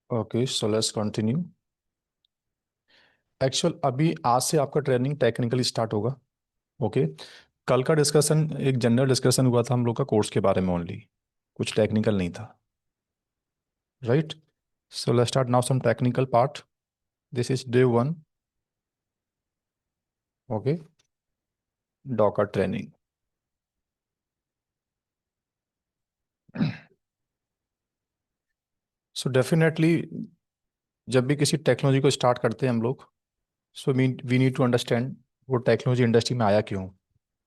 Okay, so let's continue. Actual अभी आज से आपका ट्रेनिंग टेक्निकली स्टार्ट होगा। ओके। कल का डिस्कशन एक जनरल डिस्कशन हुआ था हम लोग का कोर्स के बारे में ओनली, कुछ टेक्निकल नहीं था। Right. So let's start now some technical part. This is day one. Okay. Docker training. So definitely जब भी किसी टेक्नोलॉजी को स्टार्ट करते हैं हम लोग, so we need to understand वो टेक्नोलॉजी इंडस्ट्री में आया क्यों,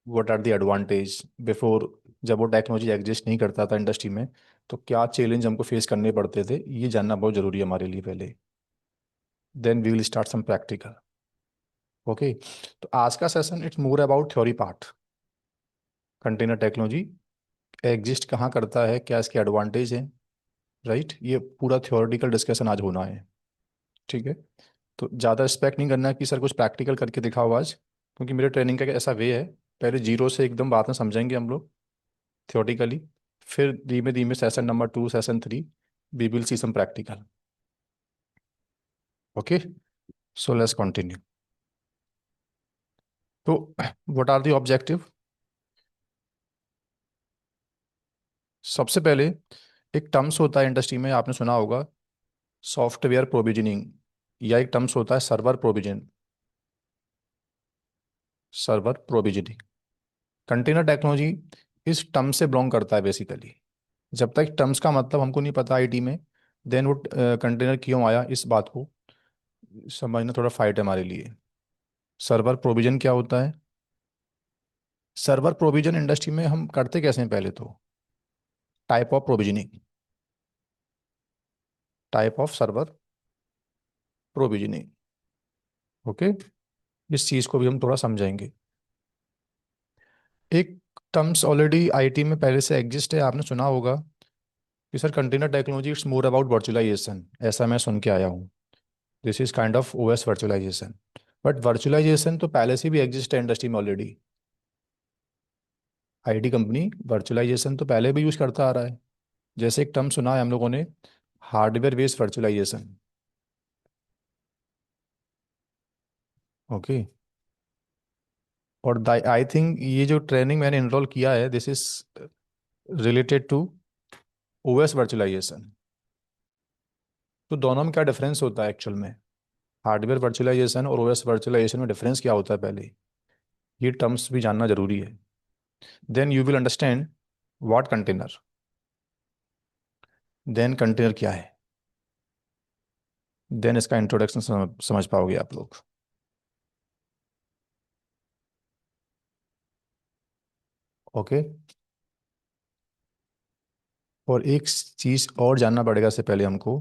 what are the advantage before. जब वो टेक्नोलॉजी एग्जिस्ट नहीं करता था इंडस्ट्री में, तो क्या चैलेंज हमको फेस करने पड़ते थे, ये जानना बहुत जरूरी है हमारे लिए पहले। Then we will start some practical. Okay. तो आज का session it's more about theory part. Container technology exist कहाँ करता है, क्या इसके एडवांटेज हैं। राइट, ये पूरा थ्योरेटिकल डिस्कशन आज होना है। ठीक है। तो ज़्यादा एक्सपेक्ट नहीं करना कि सर कुछ प्रैक्टिकल करके दिखाओ आज, क्योंकि मेरे ट्रेनिंग का एक ऐसा वे है, पहले जीरो से एकदम बात में समझेंगे हम लोग थियोरटिकली, फिर धीमे धीमे session number 2 session 3 we will see some practical. Okay. So let's continue. तो व्हाट आर द ऑब्जेक्टिव। सबसे पहले एक टर्म्स होता है इंडस्ट्री में, आपने सुना होगा, सॉफ्टवेयर प्रोविजनिंग, या एक टर्म्स होता है server provision. Server provisioning container technology इस टर्म से बिलोंग करता है बेसिकली। जब तक टर्म्स का मतलब हमको नहीं पता आईटी में, देन वो कंटेनर क्यों आया इस बात को समझना थोड़ा फाइट है हमारे लिए। सर्वर प्रोविजन क्या होता है। सर्वर प्रोविजन इंडस्ट्री में हम करते कैसे हैं, पहले तो type of provisioning, type of server provisioning. Okay. इस चीज को भी हम थोड़ा समझेंगे। एक टर्म्स ऑलरेडी आईटी में पहले से एग्जिस्ट है, आपने सुना होगा कि sir container technology it's more about virtualization, ऐसा मैं सुन के आया हूँ। This is kind of OS virtualization. But virtualization तो पहले से भी एग्जिस्ट है इंडस्ट्री में ऑलरेडी। आईटी कंपनी वर्चुअलाइजेशन तो पहले भी यूज करता आ रहा है। जैसे एक टर्म सुना है हम लोगों ने, हार्डवेयर बेस्ड वर्चुअलाइजेशन। ओके। और आई थिंक ये जो ट्रेनिंग मैंने इनरोल किया है, this is related to OS virtualization. तो दोनों में क्या डिफरेंस होता है एक्चुअल में, हार्डवेयर वर्चुअलाइजेशन और ओएस वर्चुअलाइजेशन में डिफरेंस क्या होता है पहले, ये टर्म्स भी जानना जरूरी है। Then you will understand what container, then container क्या है, देन इसका इंट्रोडक्शन समझ पाओगे आप लोग। ओके। और एक चीज और जानना पड़ेगा इससे पहले हमको,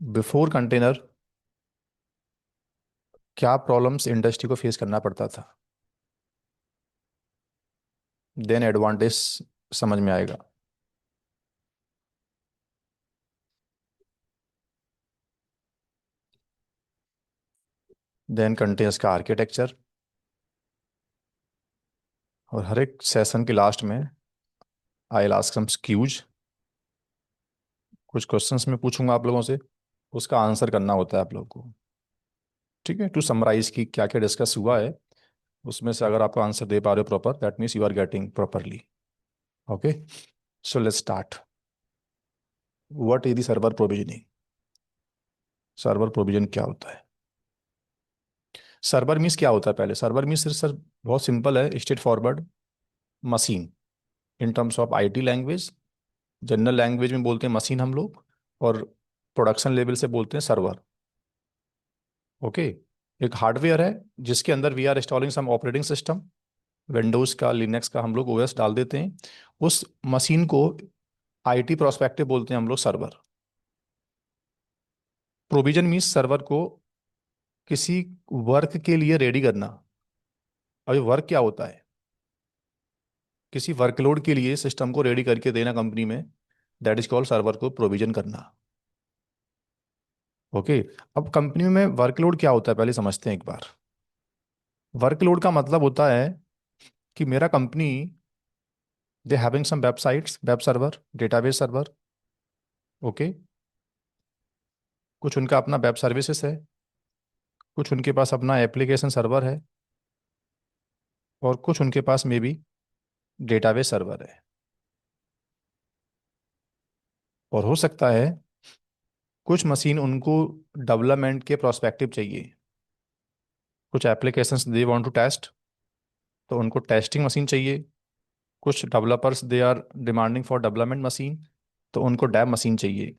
बिफोर कंटेनर क्या प्रॉब्लम्स इंडस्ट्री को फेस करना पड़ता था, देन एडवांटेज समझ में आएगा। देन कंटेनर्स का आर्किटेक्चर। और हर एक सेशन के लास्ट में I will ask some Qs, कुछ क्वेश्चंस मैं पूछूंगा आप लोगों से, उसका आंसर करना होता है आप लोगों को। ठीक है, टू समराइज की क्या क्या डिस्कस हुआ है, उसमें से अगर आपको आंसर दे पा रहे हो proper, that means you are getting properly. Okay. So let's start. What is the server provisioning. Server provision क्या होता है। सर्वर मीन्स क्या होता है, पहले सर्वर मीन्स सर बहुत सिंपल है, straightforward, machine. In terms of IT language, general language में बोलते हैं मशीन हम लोग, और प्रोडक्शन लेवल से बोलते हैं सर्वर। ओके। एक हार्डवेयर है जिसके अंदर we are installing some operating system, windows का लिनक्स का हम लोग ओएस डाल देते हैं। उस मशीन को आईटी प्रोस्पेक्टिव बोलते हैं हम लोग सर्वर। प्रोविजन मीन्स सर्वर को किसी वर्क के लिए रेडी करना। अब ये वर्क क्या होता है, किसी वर्कलोड के लिए सिस्टम को रेडी करके देना कंपनी में, दैट इज कॉल्ड सर्वर को प्रोविजन करना। ओके। अब कंपनी में वर्कलोड क्या होता है पहले समझते हैं एक बार। वर्कलोड का मतलब होता है कि मेरा company, they having some websites, web server, database server. Okay. कुछ उनका अपना वेब सर्विसेज है, कुछ उनके पास अपना एप्लीकेशन सर्वर है, और कुछ उनके पास में भी डेटाबेस सर्वर है। और हो सकता है कुछ मशीन उनको डेवलपमेंट के प्रोस्पेक्टिव चाहिए, कुछ applications they want to test, तो उनको टेस्टिंग मशीन चाहिए। कुछ developers they are demanding for development machine, तो उनको डेव मशीन चाहिए।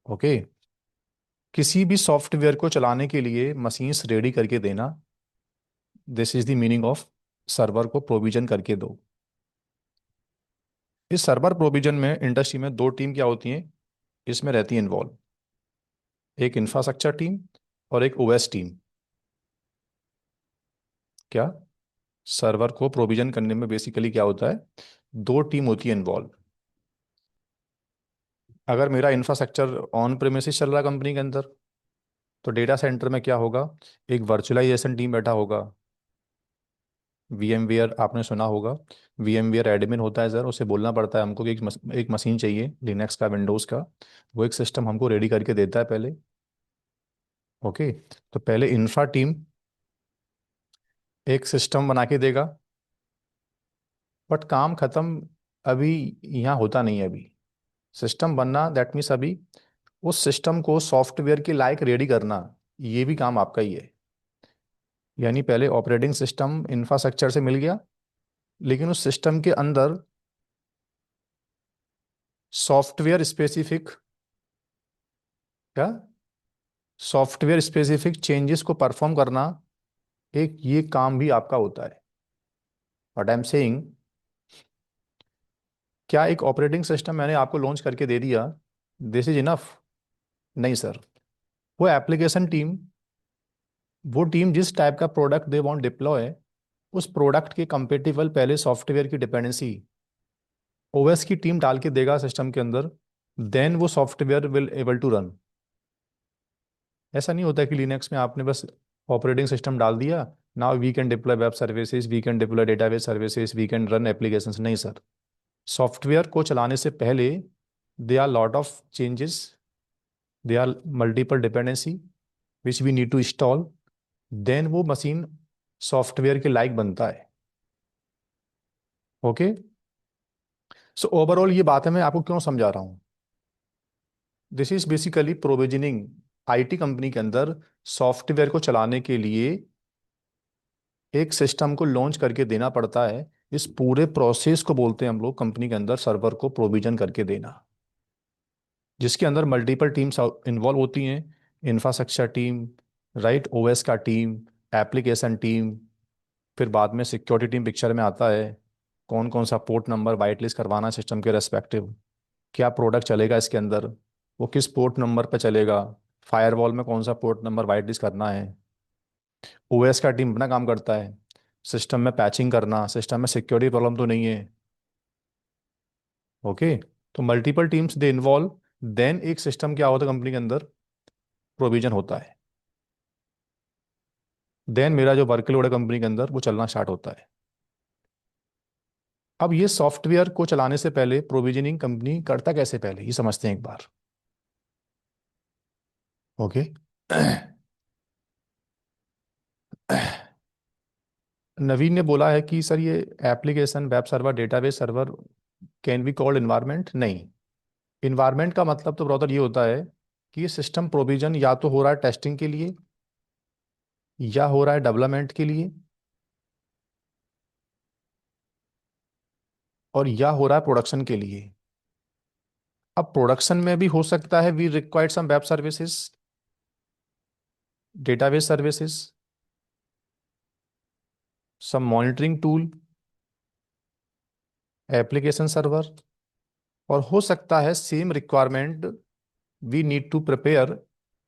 ओके। किसी भी सॉफ्टवेयर को चलाने के लिए मशीन्स रेडी करके देना, this is the meaning of server को प्रोविजन करके दो। इस सर्वर प्रोविजन में इंडस्ट्री में दो टीम क्या होती हैं, इसमें रहती है इन्वॉल्व। एक इंफ्रास्ट्रक्चर टीम और एक ओएस टीम। क्या, सर्वर को प्रोविजन करने में बेसिकली क्या होता है, दो टीम होती है इन्वॉल्व। अगर मेरा इंफ्रास्ट्रक्चर ऑन प्रेमिसेस चल रहा है कंपनी के अंदर, तो डेटा सेंटर में क्या होगा, एक वर्चुअलाइजेशन टीम बैठा होगा। VMware आपने सुना होगा, VMware एडमिन होता है सर, उसे बोलना पड़ता है हमको कि एक मशीन चाहिए लिनक्स का, विंडोज़ का। वो एक सिस्टम हमको रेडी करके देता है पहले। ओके। तो पहले इंफ्रा टीम एक सिस्टम बना के देगा, बट काम खत्म अभी यहाँ होता नहीं है। अभी सिस्टम बनना दैट मीन्स अभी उस सिस्टम को सॉफ्टवेयर के लायक रेडी करना, ये भी काम आपका ही है। यानी पहले ऑपरेटिंग सिस्टम इंफ्रास्ट्रक्चर से मिल गया, लेकिन उस सिस्टम के अंदर सॉफ्टवेयर स्पेसिफिक, क्या, सॉफ्टवेयर स्पेसिफिक चेंजेस को परफॉर्म करना, एक ये काम भी आपका होता है। व्हाट आई एम सेइंग, क्या एक ऑपरेटिंग सिस्टम मैंने आपको लॉन्च करके दे दिया, दिस इज इनफ? नहीं सर। वो एप्लीकेशन टीम, वो टीम जिस टाइप का प्रोडक्ट दे वांट डिप्लॉय, उस प्रोडक्ट के कंपेटिबल पहले सॉफ्टवेयर की डिपेंडेंसी ओएस की टीम डाल के देगा सिस्टम के अंदर, देन वो software will able to run. ऐसा नहीं होता कि लिनक्स में आपने बस ऑपरेटिंग सिस्टम डाल दिया, now we can deploy web services, we can deploy database services, we can run applications. नहीं सर। सॉफ्टवेयर को चलाने से पहले they are lot of changes, they are multiple dependency which we need to install, then वो machine software के लायक बनता है। ओके। सो ओवरऑल ये बात है, मैं आपको क्यों समझा रहा हूँ, this is basically provisioning. IT company के अंदर सॉफ्टवेयर को चलाने के लिए एक सिस्टम को लॉन्च करके देना पड़ता है। इस पूरे प्रोसेस को बोलते हैं हम लोग कंपनी के अंदर सर्वर को प्रोविजन करके देना, जिसके अंदर मल्टीपल टीम्स इन्वॉल्व होती हैं। इंफ्रास्ट्रक्चर टीम, राइट, ओएस का टीम, एप्लीकेशन टीम, फिर बाद में सिक्योरिटी टीम पिक्चर में आता है। कौन कौन सा पोर्ट नंबर वाइट लिस्ट करवाना सिस्टम के रेस्पेक्टिव, क्या प्रोडक्ट चलेगा इसके अंदर, वो किस पोर्ट नंबर पे चलेगा, फायरवॉल में कौन सा पोर्ट नंबर वाइट लिस्ट करना है। ओएस का टीम अपना काम करता है, सिस्टम में पैचिंग करना, सिस्टम में सिक्योरिटी प्रॉब्लम तो नहीं है। ओके। तो multiple teams they involve, then एक सिस्टम क्या होता है कंपनी के अंदर, प्रोविजन होता है। देन मेरा जो वर्कलोड है कंपनी के अंदर वो चलना स्टार्ट होता है। अब ये सॉफ्टवेयर को चलाने से पहले प्रोविजनिंग कंपनी करता कैसे, पहले ये समझते हैं एक बार। ओके। नवीन ने बोला है कि सर ये application, web server, database server can be called environment. नहीं, इन्वायरमेंट का मतलब तो ब्रदर ये होता है कि ये सिस्टम प्रोविजन या तो हो रहा है टेस्टिंग के लिए, या हो रहा है डेवलपमेंट के लिए, और या हो रहा है प्रोडक्शन के लिए। अब प्रोडक्शन में भी हो सकता है we required some web services, database services, some monitoring tool, application server, और हो सकता है same requirement we need to prepare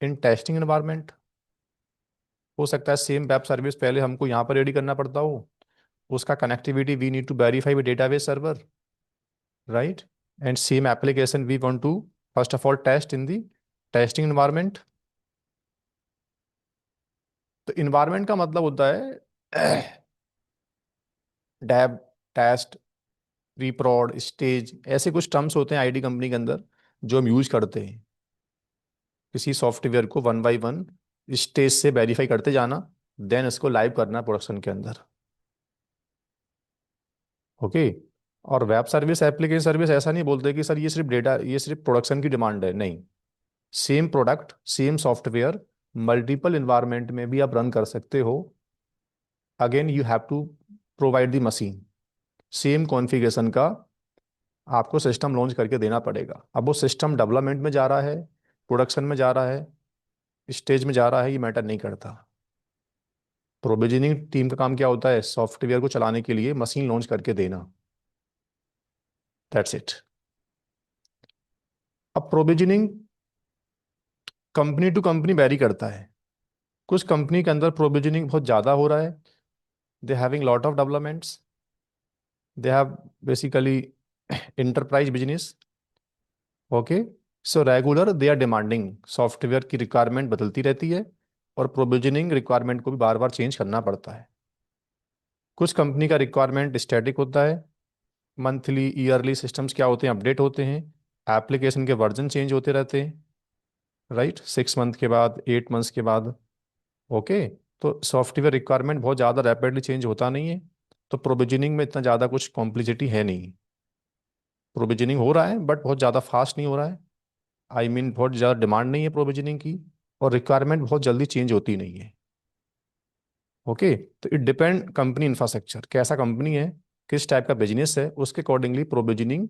in testing environment. हो सकता है सेम वेब सर्विस पहले हमको यहाँ पर रेडी करना पड़ता हो, उसका connectivity we need to verify with database server, right, and same application we want to first of all test in the testing environment. तो इन्वायरमेंट का मतलब होता है dev, test, pre prod, stage, ऐसे कुछ टर्म्स होते हैं आईटी कंपनी के अंदर जो हम यूज करते हैं। किसी सॉफ्टवेयर को वन बाय वन स्टेज से वेरीफाई करते जाना, देन इसको लाइव करना प्रोडक्शन के अंदर। ओके। और वेब सर्विस, एप्लीकेशन सर्विस ऐसा नहीं बोलते कि सर ये सिर्फ डेटा, ये सिर्फ प्रोडक्शन की डिमांड है, नहीं। Same product, same software multiple environment में भी आप रन कर सकते हो। Again you have to provide the machine, same configuration का आपको सिस्टम लॉन्च करके देना पड़ेगा। अब वो सिस्टम डेवलपमेंट में जा रहा है, प्रोडक्शन में जा रहा है, स्टेज में जा रहा है, ये मैटर नहीं करता। प्रोविजनिंग टीम का काम क्या होता है? सॉफ्टवेयर को चलाने के लिए मशीन लॉन्च करके देना। That's it. अब provisioning company to company very करता है। कुछ कंपनी के अंदर प्रोविजनिंग बहुत ज़्यादा हो रहा है, they having lot of developments, they have basically enterprise business. Okay. So regular they are demanding, software की रिक्वायरमेंट बदलती रहती है और प्रोविजनिंग रिक्वायरमेंट को भी बार बार चेंज करना पड़ता है। कुछ कंपनी का रिक्वायरमेंट स्टैटिक होता है, मंथली ईयरली सिस्टम्स क्या होते हैं, अपडेट होते हैं, एप्लीकेशन के वर्जन चेंज होते रहते हैं, राइट, 6 मंथ के बाद, 8 मंथ्स के बाद। ओके। तो सॉफ्टवेयर रिक्वायरमेंट बहुत ज़्यादा रैपिडली चेंज होता नहीं है, तो प्रोविजनिंग में इतना ज़्यादा कुछ कॉम्प्लिसिटी है नहीं। प्रोविजनिंग हो रहा है बट बहुत ज़्यादा फास्ट नहीं हो रहा है, आई मीन बहुत ज़्यादा डिमांड नहीं है प्रोविजनिंग की, और रिक्वायरमेंट बहुत जल्दी चेंज होती नहीं है। ओके। तो इट डिपेंड कंपनी इंफ्रास्ट्रक्चर, कैसा कंपनी है, किस टाइप का बिजनेस है, उसके अकॉर्डिंगली प्रोविजनिंग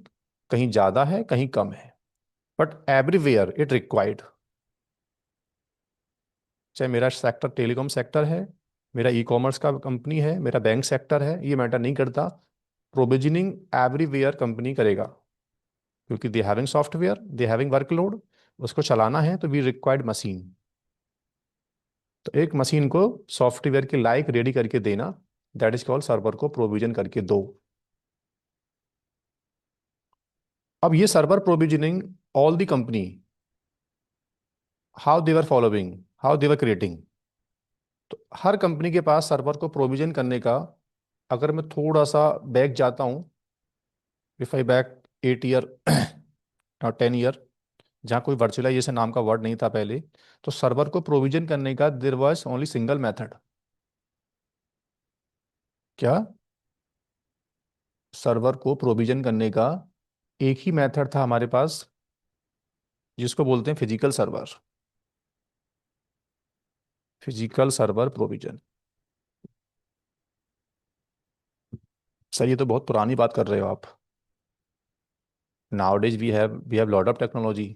कहीं ज़्यादा है कहीं कम है, बट एवरीवेयर इट रिक्वायर्ड। चाहे मेरा सेक्टर टेलीकॉम सेक्टर है, मेरा ई कॉमर्स का कंपनी है, मेरा बैंक सेक्टर है, ये मैटर नहीं करता। प्रोविजनिंग एवरीवेयर कंपनी करेगा, क्योंकि they having software, they having workload, उसको चलाना है तो वी रिक्वायर्ड मशीन। तो एक मशीन को सॉफ्टवेयर के लायक रेडी करके देना, दैट इज कॉल्ड सर्वर को प्रोविजन करके दो। अब ये server provisioning all the company, how they were following, how they were creating. तो हर कंपनी के पास सर्वर को प्रोविजन करने का, अगर मैं थोड़ा सा बैक जाता हूँ, इफ आई बैक 8 ईयर और 10 ईयर, जहाँ कोई वर्चुअलाइजेशन नाम का वर्ड नहीं था पहले, तो सर्वर को प्रोविजन करने का there was only single method. क्या? सर्वर को प्रोविजन करने का एक ही मेथड था हमारे पास, जिसको बोलते हैं physical server, physical server provision. Sir ये तो बहुत पुरानी बात कर रहे हो आप। Nowadays we have lot of technology,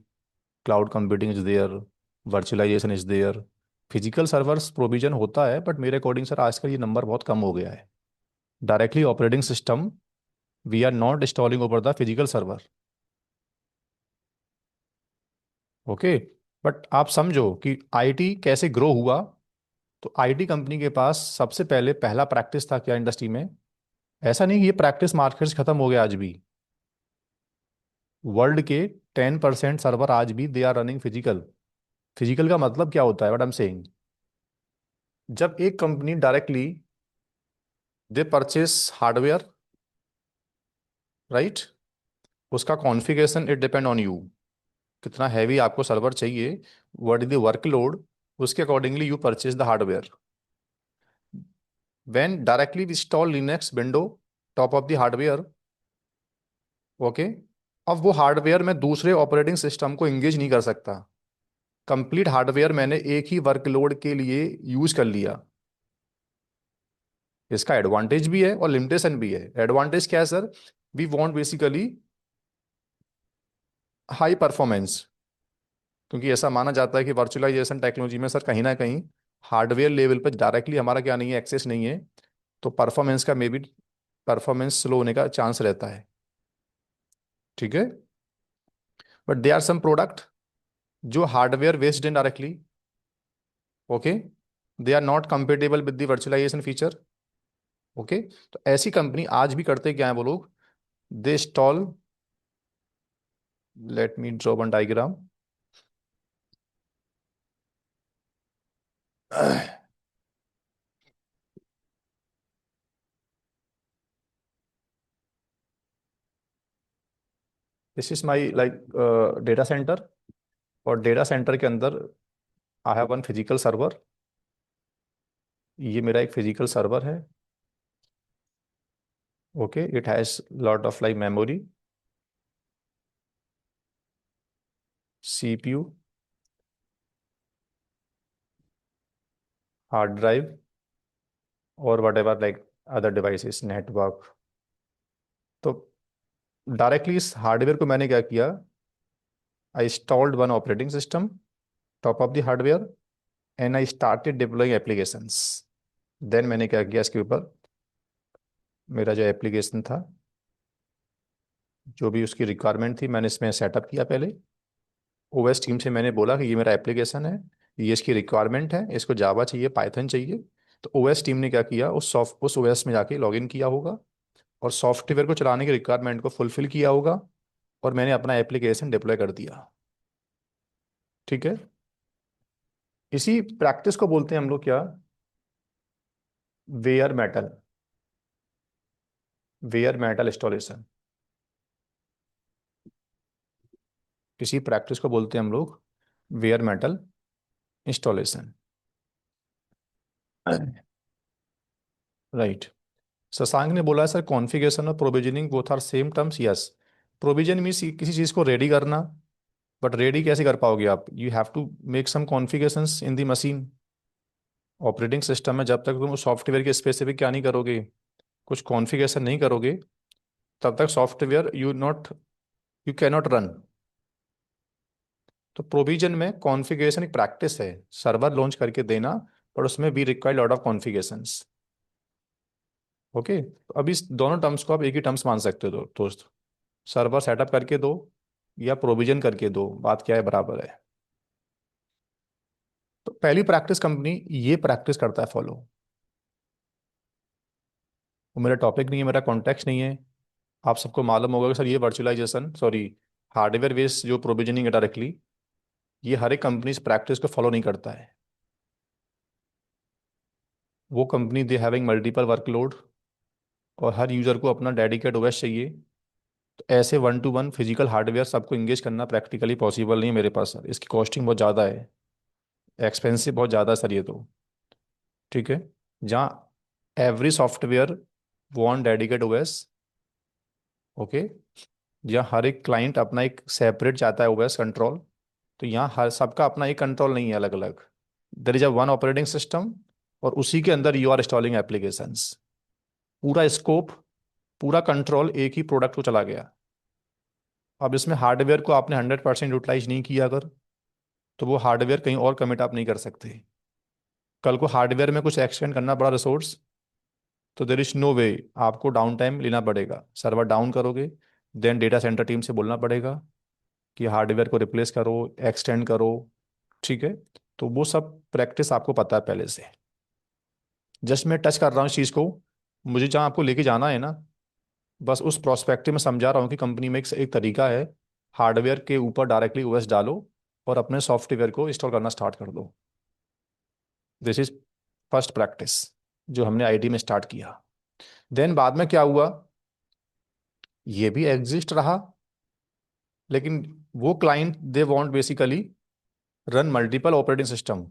cloud computing is there, virtualization is there, physical servers provision होता है, बट मेरे अकॉर्डिंग सर आजकल ये नंबर बहुत कम हो गया है। Directly operating system we are not installing over the physical server. Okay. But आप समझो कि आईटी कैसे ग्रो हुआ। तो आईटी कंपनी के पास सबसे पहले पहला प्रैक्टिस था क्या इंडस्ट्री में? ऐसा नहीं कि ये प्रैक्टिस मार्केट से खत्म हो गया आज भी। वर्ल्ड के 10% सर्वर आज भी they are running physical. Physical का मतलब क्या होता है, व्हाट आई एम सेइंग? जब एक company directly they purchase hardware, right, उसका configuration it depend on you, कितना हैवी आपको सर्वर चाहिए, व्हाट इज द वर्कलोड, उसके accordingly you purchase the hardware. When directly we install Linux window top of the hardware, okay, अब वो hardware में दूसरे operating system को इंगेज नहीं कर सकता। कंप्लीट हार्डवेयर मैंने एक ही वर्कलोड के लिए यूज कर लिया। इसका एडवांटेज भी है और लिमिटेशन भी है। एडवांटेज क्या है sir? We want basically high performance, क्योंकि ऐसा माना जाता है कि वर्चुअलाइजेशन टेक्नोलॉजी में सर कहीं ना कहीं हार्डवेयर लेवल पर डायरेक्टली हमारा क्या नहीं है, एक्सेस नहीं है, तो परफॉर्मेंस का मे बी परफॉर्मेंस स्लो होने का चांस रहता है। ठीक है। But they are some product जो hardware based in directly, okay, they are not compatible with the virtualization feature. Okay. तो ऐसी कंपनी आज भी करते क्या है वो लोग? They install, let me draw one diagram. This is my like data center. और डेटा सेंटर के अंदर I have one physical server. ये मेरा एक फिजिकल सर्वर है। Okay, it has lot of like memory, CPU, hard drive और whatever like other devices, network. तो directly इस हार्डवेयर को मैंने क्या किया, I installed one operating system top of the hardware and I started deploying applications. Then मैंने क्या किया, इसके ऊपर मेरा जो एप्लीकेशन था, जो भी उसकी रिक्वायरमेंट थी, मैंने इसमें सेटअप किया पहले। ओएस टीम से मैंने बोला कि ये मेरा एप्लीकेशन है, ये इसकी रिक्वायरमेंट है, इसको जावा चाहिए, पाइथन चाहिए। तो ओएस टीम ने क्या किया, उस ओएस में जाके लॉगिन किया होगा और सॉफ्टवेयर को चलाने की रिक्वायरमेंट को फुलफिल किया होगा और मैंने अपना एप्लीकेशन डिप्लॉय कर दिया। ठीक है। इसी प्रैक्टिस को बोलते हैं हम लोग क्या, bare metal, bare metal installation. इसी प्रैक्टिस को बोलते हैं हम लोग bare metal installation. Right. Shashank ने बोला सर कॉन्फ़िगरेशन और provisioning both are same terms. Yes, provision means किसी चीज़ को रेडी करना, बट रेडी कैसे कर पाओगे आप, you have to make some configurations in the machine. Operating system में जब तक तुम सॉफ्टवेयर के स्पेसिफिक क्या नहीं करोगे, कुछ कॉन्फ़िगरेशन नहीं करोगे, तब तक software you can not run. तो प्रोविजन में कॉन्फ़िगरेशन एक प्रैक्टिस है, सर्वर लॉन्च करके देना, पर उसमें we require lot of configurations. Okay, तो अभी इस दोनों टर्म्स को आप एक ही टर्म्स मान सकते हो दोस्त। सर्वर सेटअप करके दो या प्रोविजन करके दो, बात क्या है, बराबर है। तो पहली प्रैक्टिस कंपनी ये प्रैक्टिस करता है फॉलो। वो मेरा टॉपिक नहीं है, मेरा कॉन्टेक्स्ट नहीं है। आप सबको मालूम होगा कि सर ये वर्चुअलाइजेशन, सॉरी, हार्डवेयर बेस्ड जो प्रोविजनिंग है डायरेक्टली, ये हर एक कंपनी इस प्रैक्टिस को फॉलो नहीं करता है। वो company they having multiple workload और हर यूजर को अपना डेडिकेट ओएस चाहिए। तो ऐसे one two one physical hardware सबको इंगेज करना प्रैक्टिकली पॉसिबल नहीं है मेरे पास सर, इसकी कॉस्टिंग बहुत ज़्यादा है, एक्सपेंसिव बहुत ज़्यादा है सर ये तो। ठीक है। जहाँ every software want dedicate OS. Okay. जहाँ हर एक क्लाइंट अपना एक सेपरेट चाहता है ओएस कंट्रोल, तो यहाँ हर सबका अपना एक कंट्रोल नहीं है, अलग अलग। There is a one operating system और उसी के अंदर यू आर इंस्टॉलिंग एप्लीकेशंस। पूरा स्कोप, पूरा कंट्रोल एक ही प्रोडक्ट को चला गया। अब इसमें हार्डवेयर को आपने 100% यूटिलाइज नहीं किया अगर, तो वो हार्डवेयर कहीं और कमिट आप नहीं कर सकते। कल को हार्डवेयर में कुछ एक्सटेंड करना पड़ा रिसोर्स, तो देर इज नो वे, आपको डाउन टाइम लेना पड़ेगा, सर्वर डाउन करोगे, देन डेटा सेंटर टीम से बोलना पड़ेगा कि हार्डवेयर को रिप्लेस करो, एक्सटेंड करो। ठीक है। तो वो सब प्रैक्टिस आपको पता है पहले से। जस्ट मैं टच कर रहा हूँ इस चीज़ को, मुझे जहाँ आपको लेके जाना है ना, बस उस प्रोस्पेक्टिव में समझा रहा हूँ कि कंपनी में एक तरीका है, हार्डवेयर के ऊपर डायरेक्टली ओएस डालो और अपने सॉफ्टवेयर को इंस्टॉल करना स्टार्ट कर दो। दिस इज फर्स्ट प्रैक्टिस जो हमने आईटी में स्टार्ट किया। देन बाद में क्या हुआ, ये भी एग्जिस्ट रहा, लेकिन वो client they want basically run multiple operating system.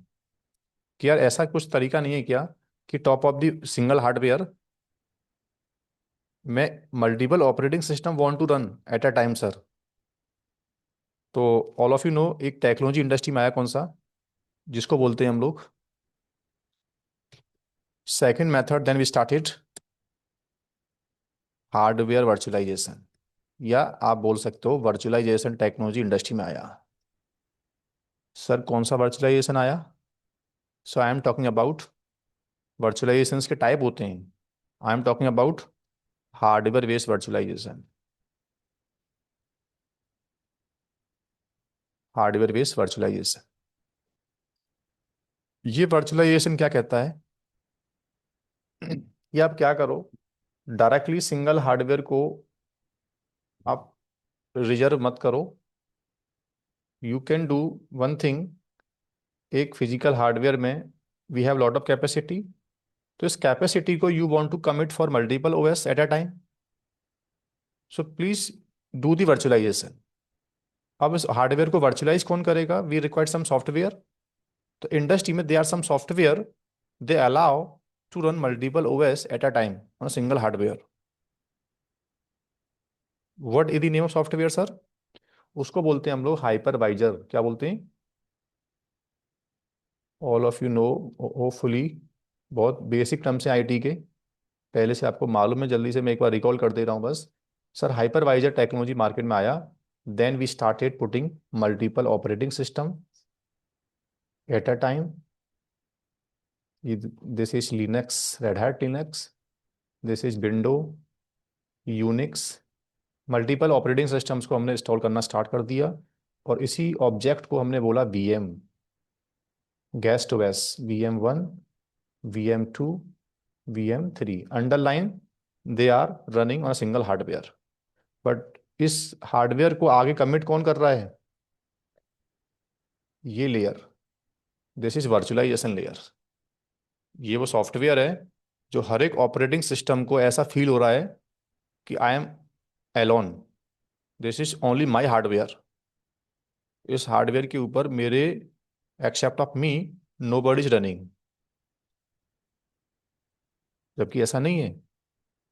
कि यार ऐसा कुछ तरीका नहीं है क्या कि top of the single hardware में multiple operating system want to run at a time sir. तो ऑल ऑफ यू नो एक टेक्नोलॉजी इंडस्ट्री में आया कौन सा, जिसको बोलते हैं हम लोग second method, then we started hardware virtualization, या आप बोल सकते हो वर्चुअलाइजेशन टेक्नोलॉजी इंडस्ट्री में आया। सर कौन सा वर्चुअलाइजेशन आया, so I am talking about, virtualization के टाइप होते हैं, I am talking about hardware based virtualization. Hardware based virtualization, ये वर्चुअलाइजेशन क्या कहता है ये आप क्या करो, डायरेक्टली सिंगल हार्डवेयर को आप रिजर्व मत करो। You can do one thing, एक फिजिकल हार्डवेयर में we have lot of capacity, तो इस कैपेसिटी को you want to commit for multiple OS at a time, so please do the virtualization. अब इस हार्डवेयर को वर्चुअलाइज कौन करेगा? We require some software. तो इंडस्ट्री में they are some software, they allow to run multiple OS at a time on single hardware. What is the name of software sir? उसको बोलते हैं हम लोग हाइपरवाइजर। क्या बोलते हैं? All of you no hopefully. बहुत बेसिक टर्म्स हैं आईटी के, पहले से आपको मालूम है, जल्दी से मैं एक बार रिकॉल कर दे रहा हूँ बस। सर हाइपरवाइजर टेक्नोलॉजी मार्केट में आया, then we started putting multiple operating system at a time. This is Linux, Red Hat Linux, this is window, Unix. Multiple operating systems को हमने इंस्टॉल करना स्टार्ट कर दिया, और इसी ऑब्जेक्ट को हमने बोला VM, guest to guest, VM1, VM2, VM3 underline, they are running on single hardware. But इस हार्डवेयर को आगे कमिट कौन कर रहा है? ये layer, this is virtualization layer. ये वो सॉफ्टवेयर है जो हर एक ऑपरेटिंग सिस्टम को ऐसा फील हो रहा है कि I am alone, this is only my hardware. इस हार्डवेयर के ऊपर मेरे, except of me, nobody is running. जबकि ऐसा नहीं है,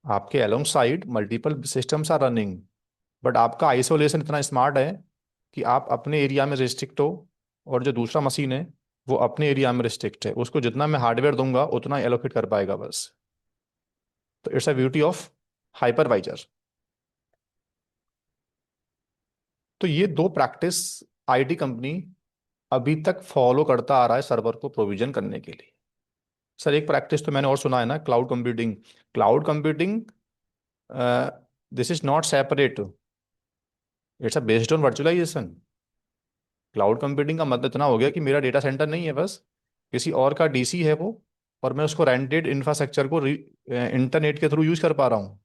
आपके alongside multiple systems are running, but आपका आइसोलेशन इतना स्मार्ट है कि आप अपने एरिया में रिस्ट्रिक्ट हो, और जो दूसरा मशीन है वो अपने एरिया में रिस्ट्रिक्ट है, उसको जितना मैं हार्डवेयर दूंगा उतना एलोकेट कर पाएगा बस। तो it's a beauty of hypervisor. तो ये दो प्रैक्टिस आईटी कंपनी अभी तक फॉलो करता आ रहा है सर्वर को प्रोविजन करने के लिए। सर एक प्रैक्टिस तो मैंने और सुना है ना, cloud computing. Cloud computing, this is not separate, it's a based on virtualization. Cloud computing का मतलब इतना हो गया कि मेरा डेटा सेंटर नहीं है बस, किसी और का डीसी है वो, और मैं उसको रेंटेड इंफ्रास्ट्रक्चर को इंटरनेट के थ्रू यूज कर पा रहा हूँ।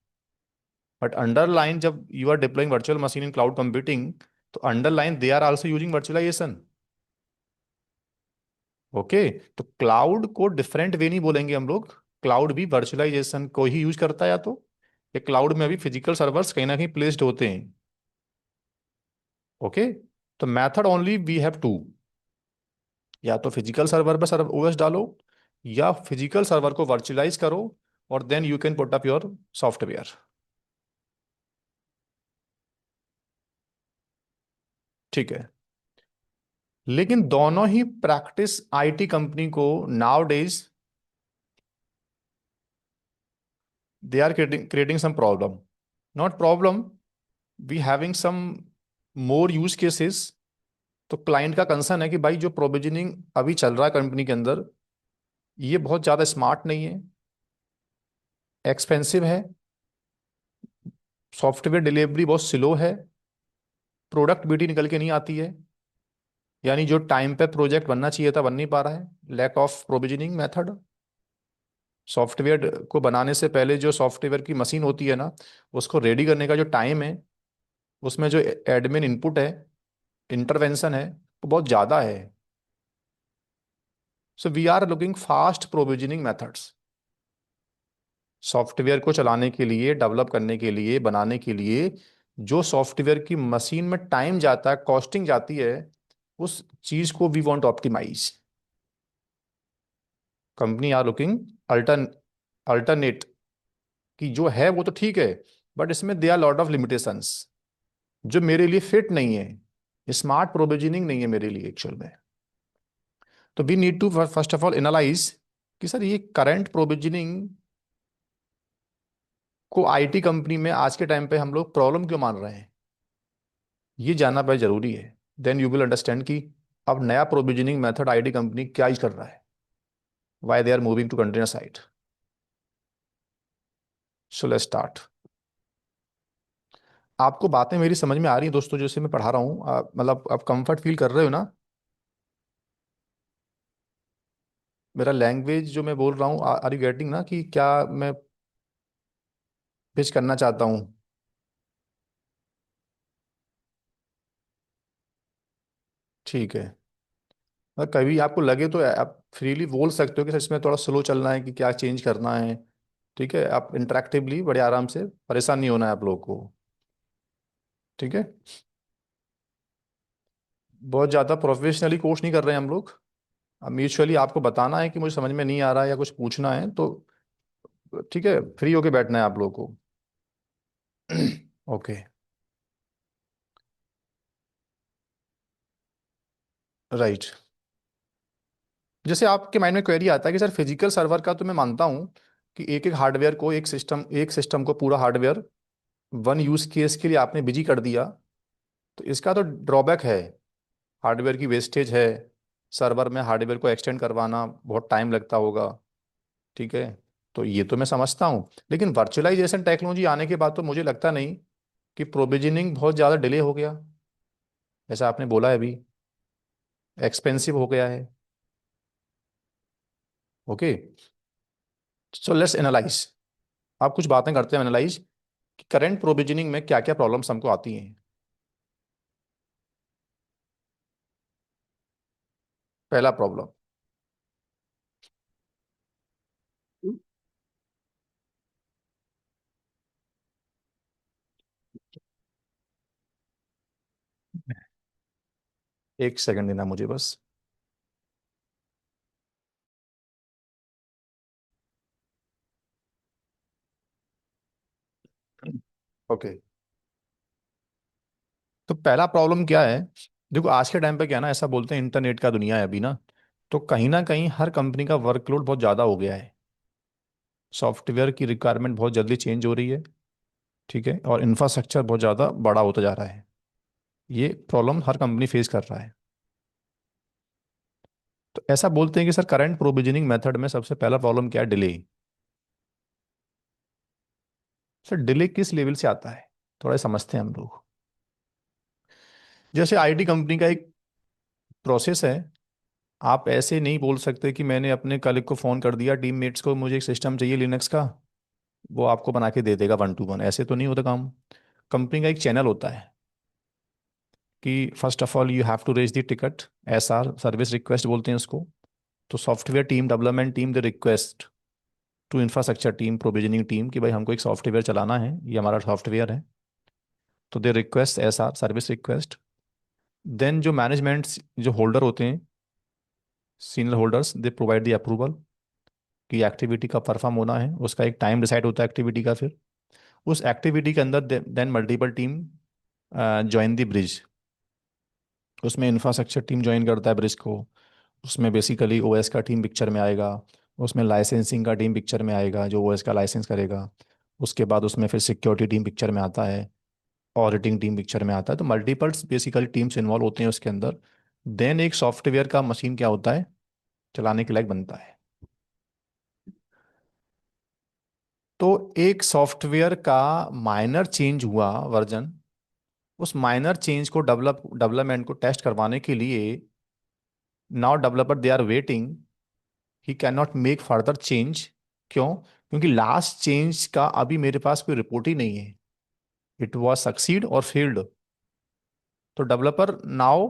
बट अंडरलाइन जब you are deploying virtual machine in cloud computing, तो underline they are also using virtualization. Okay, तो क्लाउड को डिफरेंट वे नहीं बोलेंगे हम लोग, क्लाउड भी वर्चुअलाइजेशन को ही यूज करता है। या तो ये क्लाउड में अभी फिजिकल सर्वर्स कहीं ना कहीं प्लेस्ड होते हैं। ओके, तो method only we have two, या तो फिजिकल सर्वर पर सर्वर ओएस डालो, या फिजिकल सर्वर को वर्चुअलाइज करो, और then you can put up your software. ठीक है, लेकिन दोनों ही प्रैक्टिस आईटी कंपनी को nowadays they are creating some problem, not problem, we having some more use cases. तो क्लाइंट का कंसर्न है कि भाई जो प्रोविजनिंग अभी चल रहा है कंपनी के अंदर, ये बहुत ज़्यादा स्मार्ट नहीं है, एक्सपेंसिव है, सॉफ्टवेयर डिलीवरी बहुत स्लो है, प्रोडक्टिविटी निकल के नहीं आती है, यानी जो टाइम पे प्रोजेक्ट बनना चाहिए था बन नहीं पा रहा है, lack of provisioning method. Software को बनाने से पहले जो सॉफ्टवेयर की मशीन होती है ना, उसको रेडी करने का जो टाइम है, उसमें जो एडमिन इनपुट है, इंटरवेंशन है, वो बहुत ज़्यादा है। So we are looking fast provisioning methods. Software को चलाने के लिए, डेवलप करने के लिए, बनाने के लिए जो सॉफ्टवेयर की मशीन में टाइम जाता है, कॉस्टिंग जाती है, उस चीज को we want optimize. Company are looking alternate, कि जो है वो तो ठीक है, बट इसमें they are lot of limitations जो मेरे लिए फिट नहीं है, स्मार्ट प्रोविजनिंग नहीं है मेरे लिए एक्चुअल में। तो we need to first of all analyze कि सर ये करंट प्रोविजनिंग को आईटी कंपनी में आज के टाइम पे हम लोग प्रॉब्लम क्यों मान रहे हैं, ये जानना बहुत जरूरी है। देन यू विल अंडरस्टैंड कि अब नया प्रोविजनिंग मेथड आईटी कंपनी क्या यूज कर रहा है, why they are moving to container site. So let's start. आपको बातें मेरी समझ में आ रही हैं दोस्तों, जैसे मैं पढ़ा रहा हूँ, मतलब आप कंफर्ट फील कर रहे हो ना? मेरा लैंग्वेज जो मैं बोल रहा हूँ, आर यू गेटिंग ना कि क्या मैं पिच करना चाहता हूँ? ठीक है, अगर कभी आपको लगे तो आप फ्रीली बोल सकते हो कि सर इसमें थोड़ा स्लो चलना है, कि क्या चेंज करना है। ठीक है, आप इंटरेक्टिवली बड़े आराम से, परेशान नहीं होना है आप लोगों को। ठीक है। बहुत ज़्यादा प्रोफेशनली कोर्स नहीं कर रहे हैं हम लोग। अब म्यूचुअली आपको बताना है कि मुझे समझ में नहीं आ रहा है या कुछ पूछना है तो ठीक है, फ्री होके बैठना है आप लोगों को। ओके। राइट। जैसे आपके माइंड में क्वेरी आता है कि सर फिजिकल सर्वर का तो मैं मानता हूँ कि एक एक हार्डवेयर को, एक सिस्टम को पूरा हार्डवेयर वन यूज केस के लिए आपने बिजी कर दिया, तो इसका तो ड्रॉबैक है, हार्डवेयर की वेस्टेज है, सर्वर में हार्डवेयर को एक्सटेंड करवाना बहुत टाइम लगता होगा। ठीक है, तो ये तो मैं समझता हूँ, लेकिन वर्चुअलाइजेशन टेक्नोलॉजी आने के बाद तो मुझे लगता नहीं कि प्रोविजनिंग बहुत ज़्यादा डिले हो गया, जैसा आपने बोला है अभी, एक्सपेंसिव हो गया है। Okay, so let's analyse. आप कुछ बातें करते हैं एनालाइज कि करंट प्रोविजनिंग में क्या क्या प्रॉब्लम्स हमको आती हैं। पहला प्रॉब्लम। एक सेकंड देना मुझे बस। ओके, तो पहला प्रॉब्लम क्या है। देखो आज के टाइम पे क्या है ना, ऐसा बोलते हैं इंटरनेट का दुनिया है अभी ना, तो कहीं ना कहीं हर कंपनी का वर्कलोड बहुत ज़्यादा हो गया है। सॉफ्टवेयर की रिक्वायरमेंट बहुत जल्दी चेंज हो रही है। ठीक है, और इंफ्रास्ट्रक्चर बहुत ज़्यादा बड़ा होता जा रहा है। ये प्रॉब्लम हर कंपनी फेस कर रहा है। तो ऐसा बोलते हैं कि सर करंट प्रोविजनिंग मेथड में सबसे पहला प्रॉब्लम क्या है, डिले। सर डिले किस लेवल से आता है, थोड़ा समझते हैं हम लोग। जैसे आईटी कंपनी का एक प्रोसेस है, आप ऐसे नहीं बोल सकते कि मैंने अपने कलीग को फ़ोन कर दिया, टीममेट्स को, मुझे एक सिस्टम चाहिए लिनक्स का, वो आपको बना के दे देगा 1 to 1, ऐसे तो नहीं होता काम। कंपनी का एक चैनल होता है कि first of all you have to raise the ticket, SR, service request बोलते हैं उसको। तो software team, development team, the request to infrastructure team, provisioning team, कि भाई हमको एक सॉफ्टवेयर चलाना है, ये हमारा सॉफ्टवेयर है। तो they request SR, service request. Then जो मैनेजमेंट, जो होल्डर होते हैं, senior holders, they provide the approval कि एक्टिविटी का परफॉर्म होना है, उसका एक टाइम डिसाइड होता है एक्टिविटी का। फिर उस एक्टिविटी के अंदर then multiple team join the bridge. उसमें इंफ्रास्ट्रक्चर टीम ज्वाइन करता है ब्रिज को। उसमें बेसिकली OS का टीम पिक्चर में आएगा। उसमें लाइसेंसिंग का टीम पिक्चर में आएगा, जो OS का लाइसेंस करेगा। उसके बाद उसमें फिर सिक्योरिटी टीम पिक्चर में आता है, ऑडिटिंग टीम पिक्चर में आता है। तो मल्टीपल्स बेसिकली टीम्स इन्वॉल्व होते हैं उसके अंदर। देन एक सॉफ्टवेयर का मशीन क्या होता है, चलाने के लायक बनता है। तो एक सॉफ्टवेयर का माइनर चेंज हुआ वर्जन, उस माइनर चेंज को डेवलपमेंट को टेस्ट करवाने के लिए, now developer they are waiting, he can not make further change. क्यों? क्योंकि लास्ट चेंज का अभी मेरे पास कोई रिपोर्ट ही नहीं है, इट वाज सक्सीड और फेल्ड। तो developer now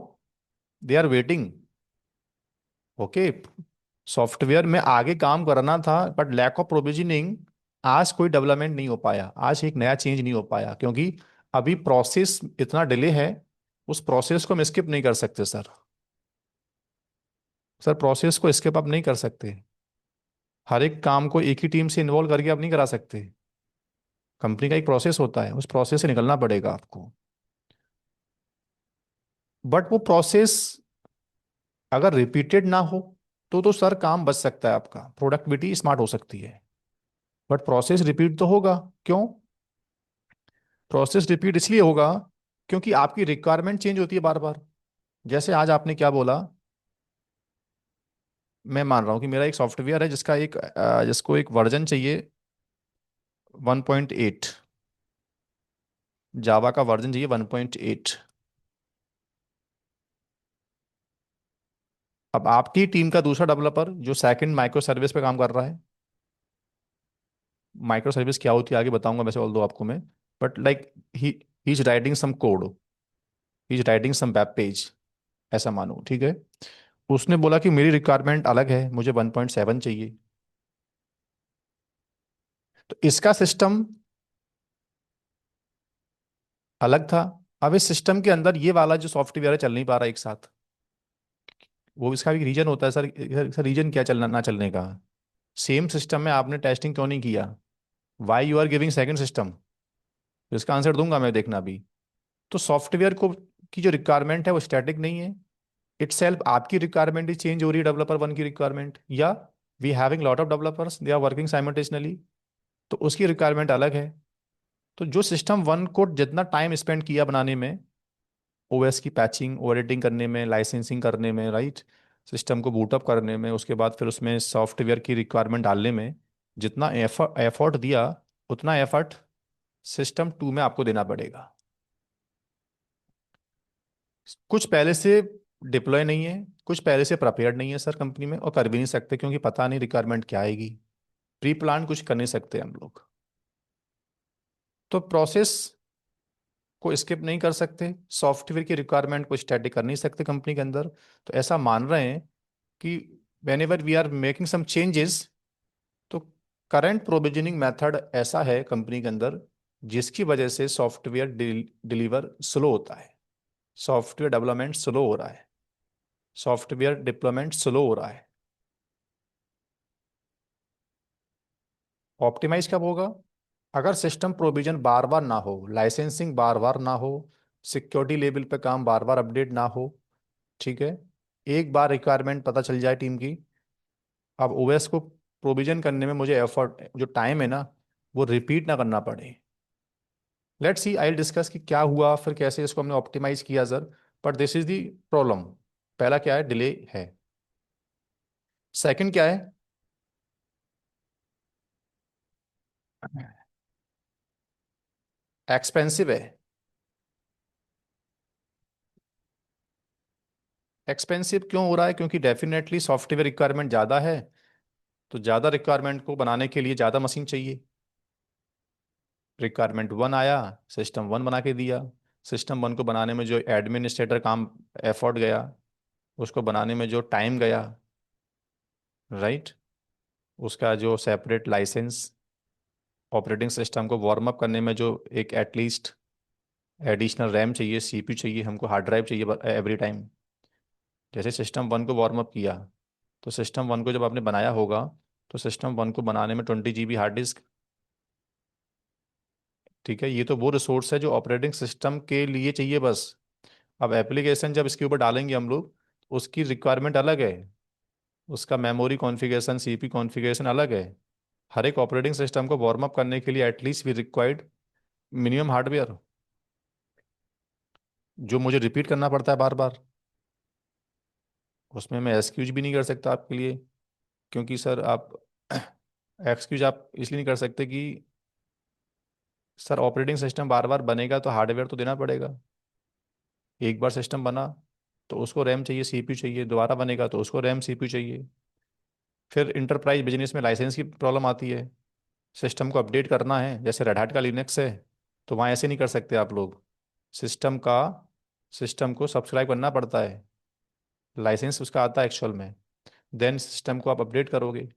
they are waiting. Okay, software में आगे काम करना था, बट लैक ऑफ प्रोविजनिंग, आज कोई डेवलपमेंट नहीं हो पाया, आज एक नया चेंज नहीं हो पाया, क्योंकि अभी प्रोसेस इतना डिले है। उस प्रोसेस को हम स्किप नहीं कर सकते सर। सर प्रोसेस को स्किप आप नहीं कर सकते। हर एक काम को एक ही टीम से इन्वॉल्व करके आप नहीं करा सकते। कंपनी का एक प्रोसेस होता है, उस प्रोसेस से निकलना पड़ेगा आपको। बट वो प्रोसेस अगर रिपीटेड ना हो तो सर काम बच सकता है आपका, प्रोडक्टिविटी स्मार्ट हो सकती है। बट प्रोसेस रिपीट तो होगा। क्यों? प्रोसेस रिपीट इसलिए होगा क्योंकि आपकी रिक्वायरमेंट चेंज होती है बार बार। जैसे आज आपने क्या बोला, मैं मान रहा हूँ कि मेरा एक सॉफ्टवेयर है जिसका जिसको एक वर्जन चाहिए 1.8, जावा का वर्जन चाहिए 1.8। अब आपकी टीम का दूसरा डेवलपर जो सेकंड माइक्रो सर्विस पे काम कर रहा है, माइक्रो सर्विस क्या होती है आगे बताऊंगा वैसे ऑल दो आपको मैं, but like he is writing some code, he is writing some web page, ऐसा मानो। ठीक है, उसने बोला कि मेरी रिक्वायरमेंट अलग है, मुझे 1.7 चाहिए। तो इसका सिस्टम अलग था, अब इस सिस्टम के अंदर ये वाला जो सॉफ्टवेयर है चल नहीं पा रहा एक साथ। वो इसका भी रीजन होता है सर। सर रीजन क्या चलना ना चलने का? सेम सिस्टम में आपने टेस्टिंग क्यों नहीं किया? Why you are giving second system? इसका आंसर दूंगा मैं, देखना अभी। तो सॉफ्टवेयर को की जो रिक्वायरमेंट है वो स्टैटिक नहीं है। इटसेल्फ आपकी रिक्वायरमेंट ही चेंज हो रही है डेवलपर वन की रिक्वायरमेंट, या we having lot of developers they are working simultaneously, तो उसकी रिक्वायरमेंट अलग है। तो जो सिस्टम वन को जितना टाइम स्पेंड किया बनाने में, ओएस की पैचिंग ऑडिटिंग करने में, लाइसेंसिंग करने में, राइट, सिस्टम को बूटअप करने में, उसके बाद फिर उसमें सॉफ्टवेयर की रिक्वायरमेंट डालने में, जितना एफर्ट दिया, उतना एफर्ट सिस्टम टू में आपको देना पड़ेगा। कुछ पहले से डिप्लॉय नहीं है, कुछ पहले से प्रिपेयर्ड नहीं है सर कंपनी में, और कर भी नहीं सकते क्योंकि पता नहीं रिक्वायरमेंट क्या आएगी। प्री प्लान कुछ कर नहीं सकते हम लोग। तो प्रोसेस को स्किप नहीं कर सकते, सॉफ्टवेयर की रिक्वायरमेंट को स्टैटिक कर नहीं सकते कंपनी के अंदर। तो ऐसा मान रहे हैं कि whenever we are making some changes, तो करंट प्रोविजनिंग मेथड ऐसा है कंपनी के अंदर जिसकी वजह से सॉफ्टवेयर डिलीवर स्लो होता है, सॉफ्टवेयर डेवलपमेंट स्लो हो रहा है, सॉफ्टवेयर डिप्लॉयमेंट स्लो हो रहा है। ऑप्टिमाइज कब होगा? अगर सिस्टम प्रोविजन बार बार ना हो, लाइसेंसिंग बार बार ना हो, सिक्योरिटी लेवल पे काम बार बार अपडेट ना हो, ठीक है, एक बार रिक्वायरमेंट पता चल जाए टीम की, अब ओएस को प्रोविजन करने में मुझे एफर्ट जो टाइम है ना, वो रिपीट ना करना पड़े। लेट्स सी, आई डिस्कस कि क्या हुआ फिर कैसे इसको हमने ऑप्टिमाइज किया sir. But this is the problem. पहला क्या है? डिले है। सेकंड क्या है? एक्सपेंसिव है। एक्सपेंसिव क्यों हो रहा है? क्योंकि डेफिनेटली सॉफ्टवेयर रिक्वायरमेंट ज़्यादा है, तो ज़्यादा रिक्वायरमेंट को बनाने के लिए ज़्यादा मशीन चाहिए। रिक्वायरमेंट वन आया, सिस्टम वन बना के दिया। सिस्टम वन को बनाने में जो एडमिनिस्ट्रेटर काम एफर्ट गया, उसको बनाने में जो टाइम गया, राइट, उसका जो सेपरेट लाइसेंस, ऑपरेटिंग सिस्टम को वार्म अप करने में जो एक एटलीस्ट एडिशनल रैम चाहिए, सीपीयू चाहिए, हमको हार्ड ड्राइव चाहिए एवरी टाइम। जैसे सिस्टम वन को वार्म अप किया, तो सिस्टम वन को जब आपने बनाया होगा, तो सिस्टम वन को बनाने में 20 GB हार्ड डिस्क, ठीक है, ये तो वो रिसोर्स है जो ऑपरेटिंग सिस्टम के लिए चाहिए बस। अब एप्लीकेशन जब इसके ऊपर डालेंगे हम लोग, उसकी रिक्वायरमेंट अलग है, उसका मेमोरी कॉन्फ़िगरेशन, सीपी कॉन्फ़िगरेशन अलग है। हर एक ऑपरेटिंग सिस्टम को वार्म अप करने के लिए at least we required minimum hardware, जो मुझे रिपीट करना पड़ता है बार बार। उसमें मैं एक्सक्यूज भी नहीं कर सकता आपके लिए, क्योंकि सर आप एक्सक्यूज आप इसलिए नहीं कर सकते कि सर ऑपरेटिंग सिस्टम बार बार बनेगा तो हार्डवेयर तो देना पड़ेगा। एक बार सिस्टम बना तो उसको रैम चाहिए, सीपीयू चाहिए, दोबारा बनेगा तो उसको रैम सीपीयू चाहिए। फिर इंटरप्राइज बिजनेस में लाइसेंस की प्रॉब्लम आती है। सिस्टम को अपडेट करना है, जैसे रेड हैट का लिनक्स है, तो वहाँ ऐसे नहीं कर सकते आप लोग। सिस्टम का सिस्टम को सब्सक्राइब करना पड़ता है, लाइसेंस उसका आता है एक्चुअल में, देन सिस्टम को आप अपडेट करोगे।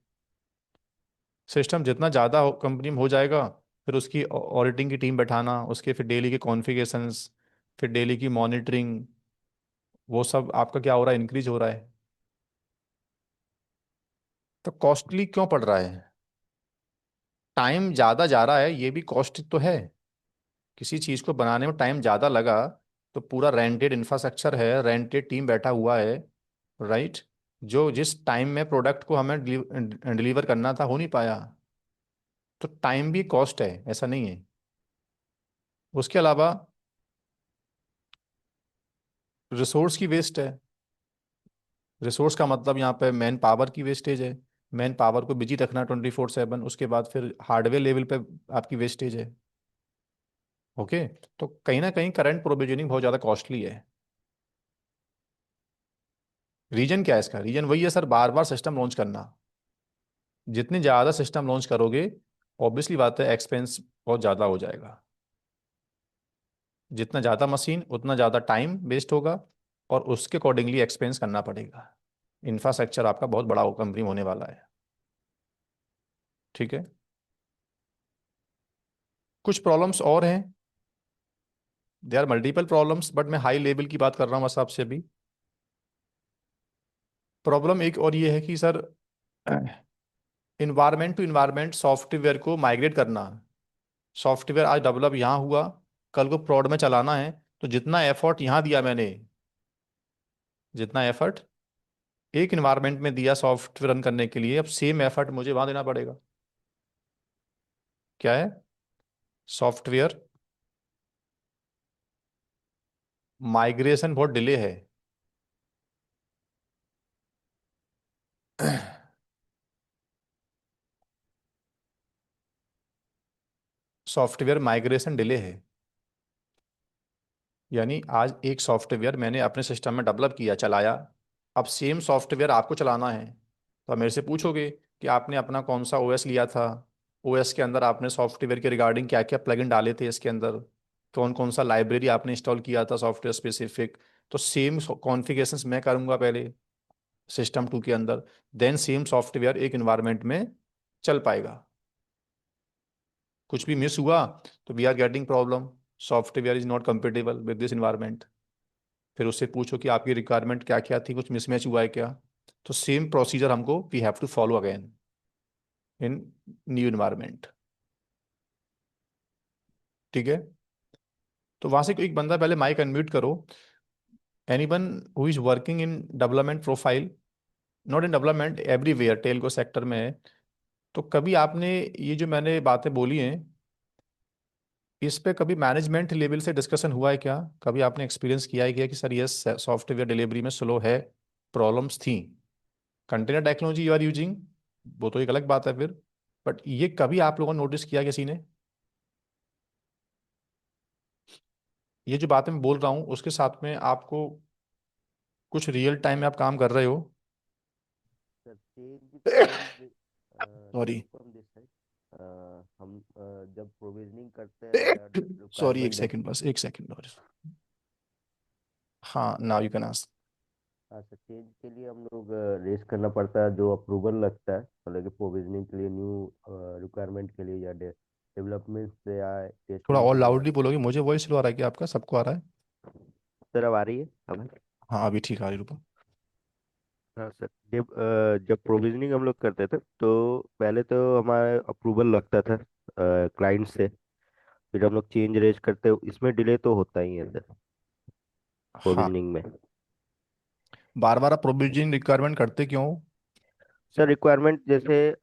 सिस्टम जितना ज़्यादा कंपनी में हो जाएगा, फिर उसकी ऑडिटिंग की टीम बैठाना, उसके फिर डेली के कॉन्फ़िगरेशंस, फिर डेली की मॉनिटरिंग, वो सब आपका क्या हो रहा है? इंक्रीज हो रहा है। तो कॉस्टली क्यों पड़ रहा है? टाइम ज़्यादा जा रहा है, ये भी कॉस्ट तो है। किसी चीज़ को बनाने में टाइम ज़्यादा लगा, तो पूरा रेंटेड इंफ्रास्ट्रक्चर है, रेंटेड टीम बैठा हुआ है, राइट, जो जिस टाइम में प्रोडक्ट को हमें डिलीवर करना था हो नहीं पाया। तो टाइम भी कॉस्ट है, ऐसा नहीं है। उसके अलावा रिसोर्स की वेस्ट है। रिसोर्स का मतलब यहाँ पे मैन पावर की वेस्टेज है। मैन पावर को बिजी रखना 24/7, उसके बाद फिर हार्डवेयर लेवल पे आपकी वेस्टेज है। ओके। तो कहीं ना कहीं करंट प्रोविजनिंग बहुत ज़्यादा कॉस्टली है। रीजन क्या है इसका? रीजन वही है सर, बार बार सिस्टम लॉन्च करना। जितनी ज़्यादा सिस्टम लॉन्च करोगे, ऑब्वियसली बात है एक्सपेंस बहुत ज़्यादा हो जाएगा। जितना ज़्यादा मशीन उतना ज़्यादा टाइम वेस्ट होगा, और उसके अकॉर्डिंगली एक्सपेंस करना पड़ेगा। इंफ्रास्ट्रक्चर आपका बहुत बड़ा कंपनी होने वाला है, ठीक है। कुछ प्रॉब्लम्स और हैं। They are multiple problems, but मैं हाई लेवल की बात कर रहा हूँ बस आपसे अभी। प्रॉब्लम एक और ये है कि sir, environment to environment software को माइग्रेट करना। सॉफ्टवेयर आज डेवलप यहाँ हुआ, कल को प्रोड में चलाना है, तो जितना एफर्ट यहाँ दिया मैंने, जितना एफर्ट एक इन्वायरमेंट में दिया सॉफ्टवेयर रन करने के लिए, अब सेम एफर्ट मुझे वहां देना पड़ेगा। क्या है? सॉफ्टवेयर माइग्रेशन बहुत डिले है। सॉफ्टवेयर माइग्रेशन डिले है, यानी आज एक सॉफ्टवेयर मैंने अपने सिस्टम में डेवलप किया, चलाया, अब सेम सॉफ्टवेयर आपको चलाना है, तो आप मेरे से पूछोगे कि आपने अपना कौन सा ओएस लिया था, ओएस के अंदर आपने सॉफ्टवेयर के रिगार्डिंग क्या क्या प्लगइन डाले थे इसके अंदर, कौन कौन सा लाइब्रेरी आपने इंस्टॉल किया था सॉफ्टवेयर स्पेसिफिक। तो सेम कॉन्फ़िगरेशंस मैं करूंगा पहले सिस्टम 2 के अंदर, देन सेम सॉफ्टवेयर एक इन्वायरमेंट में चल पाएगा। कुछ भी मिस हुआ तो we are getting problem, software is not compatible with this environment. फिर उससे पूछो कि आपकी रिक्वायरमेंट क्या क्या थी, कुछ मिसमैच हुआ है क्या। तो सेम प्रोसीजर हमको we have to follow again in new environment. ठीक है? तो वहां से एक बंदा, पहले माइक अनम्यूट करो। Anyone who is working in development profile, not in development, everywhere telco sector में है, तो कभी आपने ये जो मैंने बातें बोली हैं, इस पे कभी मैनेजमेंट लेवल से डिस्कशन हुआ है क्या? कभी आपने एक्सपीरियंस किया है क्या कि सर ये सॉफ्टवेयर डिलीवरी में स्लो है, प्रॉब्लम्स थी, container technology you are using, वो तो एक अलग बात है फिर, बट ये कभी आप लोगों ने नोटिस किया किसी ने? ये जो बातें मैं बोल रहा हूँ उसके साथ में आपको कुछ रियल टाइम में आप काम कर रहे हो? Sir change sorry, coming from this side, हम जब प्रोविजनिंग करते हैं या सॉरी, एक रिक्वायरमेंट। सेकंड, बस एक सेकंड और। हाँ, नाउ यू कैन आस्क। हाँ सर, चेंज के लिए हम लोग रेस करना पड़ता है, जो अप्रूवल लगता है मतलब कि प्रोविजनिंग के लिए, न्यू रिक्वायरमेंट के लिए या डेवलपमेंट से या थोड़ा टेस्टिंग और के लिए। लाउडली बोलोगे? मुझे वॉइस स्लो आ रहा है, कि आपका सबको आ रहा है? सर अब आ रही है अब? हाँ, अभी ठीक आ रही, रुको। हाँ सर, जब प्रोविजनिंग हम लोग करते थे तो पहले तो हमारा अप्रूवल लगता था क्लाइंट से। फिर हम लोग चेंज रेज करते, इसमें डिले तो होता ही है सर हाँ, प्रोविजनिंग में। बार बार आप प्रोविजन रिक्वायरमेंट करते क्यों हो? सर रिक्वायरमेंट जैसे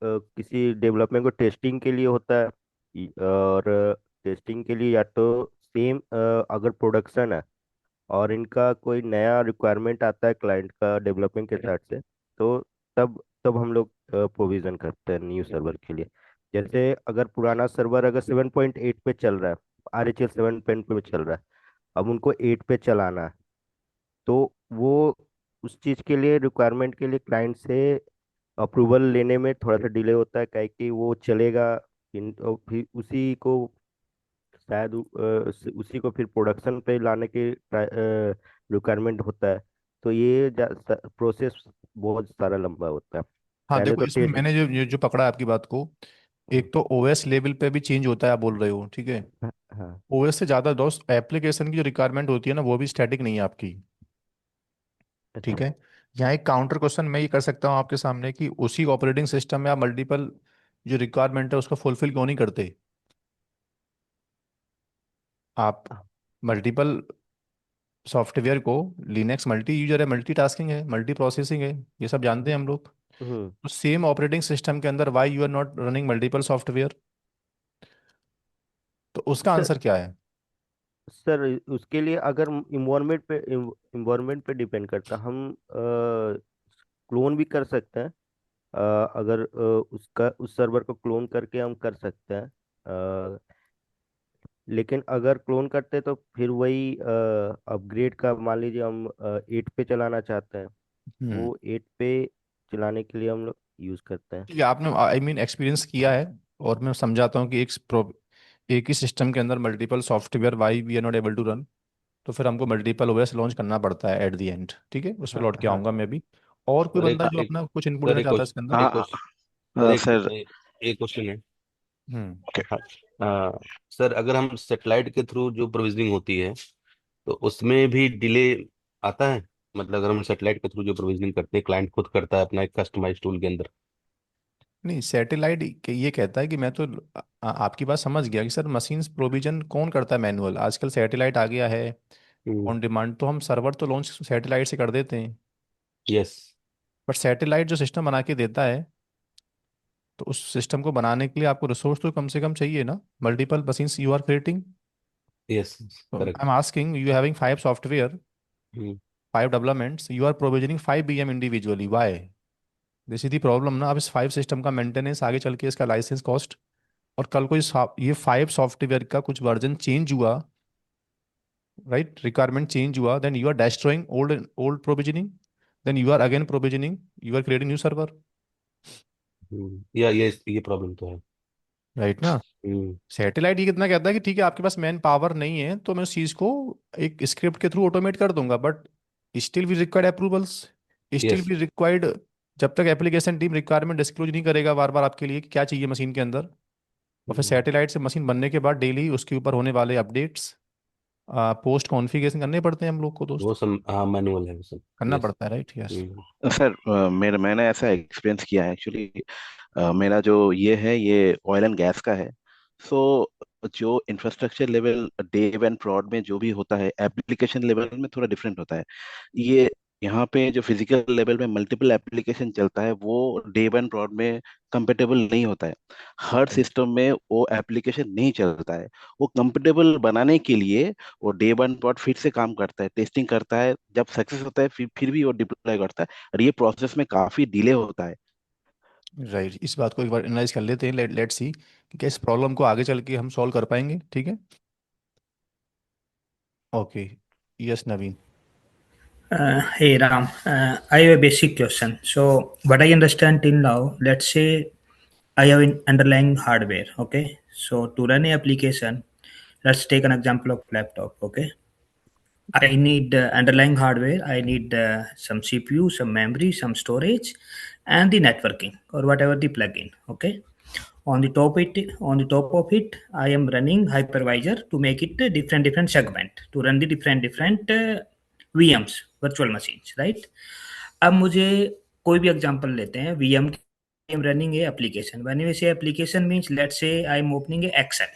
किसी डेवलपमेंट को टेस्टिंग के लिए होता है, और टेस्टिंग के लिए या तो सेम, अगर प्रोडक्शन है और इनका कोई नया रिक्वायरमेंट आता है क्लाइंट का डेवलपमेंट के साइड से, तो तब तब हम लोग प्रोविजन करते हैं न्यू सर्वर के लिए। जैसे अगर पुराना सर्वर अगर 7.8 पे चल रहा है, RHL 7 पे चल रहा है, अब उनको 8 पे चलाना है, तो वो उस चीज़ के लिए रिक्वायरमेंट के लिए क्लाइंट से अप्रूवल लेने में थोड़ा सा डिले होता है, काहे कि वो चलेगा और फिर उसी को शायद उसी को फिर प्रोडक्शन पे लाने की रिक्वायरमेंट होता है। तो ये प्रोसेस बहुत सारा लंबा होता है। हाँ पहले देखो, तो इसमें टेस्ट। मैंने जो जो पकड़ा है आपकी बात को, एक तो ओएस लेवल पे भी चेंज होता है आप बोल रहे हो, ठीक है। हाँ हाँ, ओएस से ज़्यादा दोस्त एप्लीकेशन की जो रिक्वायरमेंट होती है ना, वो भी स्टैटिक नहीं है आपकी। ठीक अच्छा। है? यहाँ एक काउंटर क्वेश्चन मैं ये कर सकता हूँ आपके सामने, कि उसी ऑपरेटिंग सिस्टम में आप मल्टीपल जो रिक्वायरमेंट है उसको फुलफिल क्यों नहीं करते? आप मल्टीपल सॉफ्टवेयर को, लिनक्स मल्टी यूजर है, मल्टी टास्किंग है, मल्टी प्रोसेसिंग है, ये सब जानते हैं हम लोग। हम्म। तो सेम ऑपरेटिंग सिस्टम के अंदर why you are not running multiple software? तो उसका सर आंसर क्या है? सर उसके लिए अगर इन्वायरमेंट पे डिपेंड करता, हम क्लोन भी कर सकते हैं। अगर उसका उस सर्वर को क्लोन करके हम कर सकते हैं, लेकिन अगर क्लोन करते तो फिर वही अपग्रेड का, मान लीजिए हम 8 पे चलाना चाहते हैं, हम्म। वो 8 पे चलाने के लिए हम लोग यूज़ करते हैं। ठीक है, आपने आई मीन एक्सपीरियंस किया है, और मैं समझाता हूँ कि एक ही सिस्टम के अंदर multiple software why we are not able to run, तो फिर हमको मल्टीपल ओएस लॉन्च करना पड़ता है एट द एंड। ठीक है, उस पर हाँ लौट के हाँ। आऊंगा मैं भी। और कोई सर एक बंदा जो एक अपना कुछ इनपुट सर देना एक चाहता है क्वेश्चन इसके अंदर? एक हाँ क्वेश्चन सर एक सर। एक क्वेश्चन है। हम्म। ओके। हाँ। हाँ, सर अगर हम सेटेलाइट के थ्रू जो प्रोविजनिंग होती है तो उसमें भी डिले आता है। मतलब अगर हम सेटेलाइट के थ्रू जो प्रोविजनिंग करते हैं, क्लाइंट खुद करता है अपना एक कस्टमाइज टूल के अंदर। नहीं, सैटेलाइट ये कहता है कि मैं तो आपकी बात समझ गया कि सर मशीन्स प्रोविजन कौन करता है मैनुअल, आजकल सैटेलाइट आ गया है हम्म। ऑन डिमांड, तो हम सर्वर तो लॉन्च सैटेलाइट से कर देते हैं। यस। बट सैटेलाइट जो सिस्टम बना के देता है, तो उस सिस्टम को बनाने के लिए आपको रिसोर्स तो कम से कम चाहिए ना, multiple machines you are creating. Yes. तो I correct. Am asking you having 5 software, hmm. 5 developments, you are provisioning 5 VM individually, why? This is the problem ना। अब इस 5 सिस्टम का मेंटेनेंस, आगे चल के इसका लाइसेंस कॉस्ट, और कल को ये 5 सॉफ्टवेयर का कुछ वर्जन चेंज हुआ, राइट, रिक्वायरमेंट चेंज हुआ, then you are destroying old provisioning, then you are again provisioning, you are creating new server, या ये प्रॉब्लम तो है। राइट ना। हम्म। सैटेलाइट ये कितना कहता है कि ठीक है आपके पास मैन पावर नहीं है तो मैं उस चीज़ को एक स्क्रिप्ट के थ्रू ऑटोमेट कर दूंगा, बट स्टिल भी रिक्वायर्ड अप्रूवल्स, स्टिल यस। भी रिक्वायर्ड। जब तक एप्लीकेशन टीम रिक्वायरमेंट डिस्क्लोज नहीं करेगा बार बार आपके लिए कि क्या चाहिए मशीन के अंदर, और फिर सैटेलाइट से मशीन बनने के बाद डेली उसके ऊपर होने वाले अपडेट्स, पोस्ट कॉन्फ़िगरेशन करने पड़ते हैं हम लोग को दोस्त, वो सब हाँ मैनुअल है वो सब। करना यस। पड़ता है, राइट, यस। हम्म। सर मैंने ऐसा एक्सपीरियंस किया है एक्चुअली। मेरा जो ये है ये ऑयल एंड गैस का है। सो जो इंफ्रास्ट्रक्चर लेवल डेव एंड प्रॉड में जो भी होता है, एप्लीकेशन लेवल में थोड़ा डिफरेंट होता है। ये यहाँ पे जो फिजिकल लेवल में मल्टीपल एप्लीकेशन चलता है वो डेव एंड प्रॉड में कंपेटेबल नहीं होता है। हर सिस्टम में वो एप्लीकेशन नहीं चलता है। वो कंपेटेबल बनाने के लिए वो डेव एंड प्रॉड फिर से काम करता है, टेस्टिंग करता है, जब सक्सेस होता है फिर भी वो डिप्लॉय करता है। और ये प्रोसेस में काफी डिले होता है। राइट, इस बात को एक बार एनालाइज कर लेते हैं, लेट सी कि क्या इस प्रॉब्लम को आगे चल के हम सॉल्व कर पाएंगे, ठीक है। Okay, yes Naveen. Hey Ram, I have a basic question. So, what I understand till now, let's say I have an underlying hardware. Okay, so to run a application, let's take an example of laptop. Okay, I need underlying hardware. I need some CPU, some memory, some storage, and the networking or whatever the plugin. Okay, on the top of it, I am running hypervisor to make it a different segment to run the different VMs, virtual machines, right? अब मुझे कोई भी example लेते हैं VM की, I am running a application. When we say application means let's say I am opening a Excel.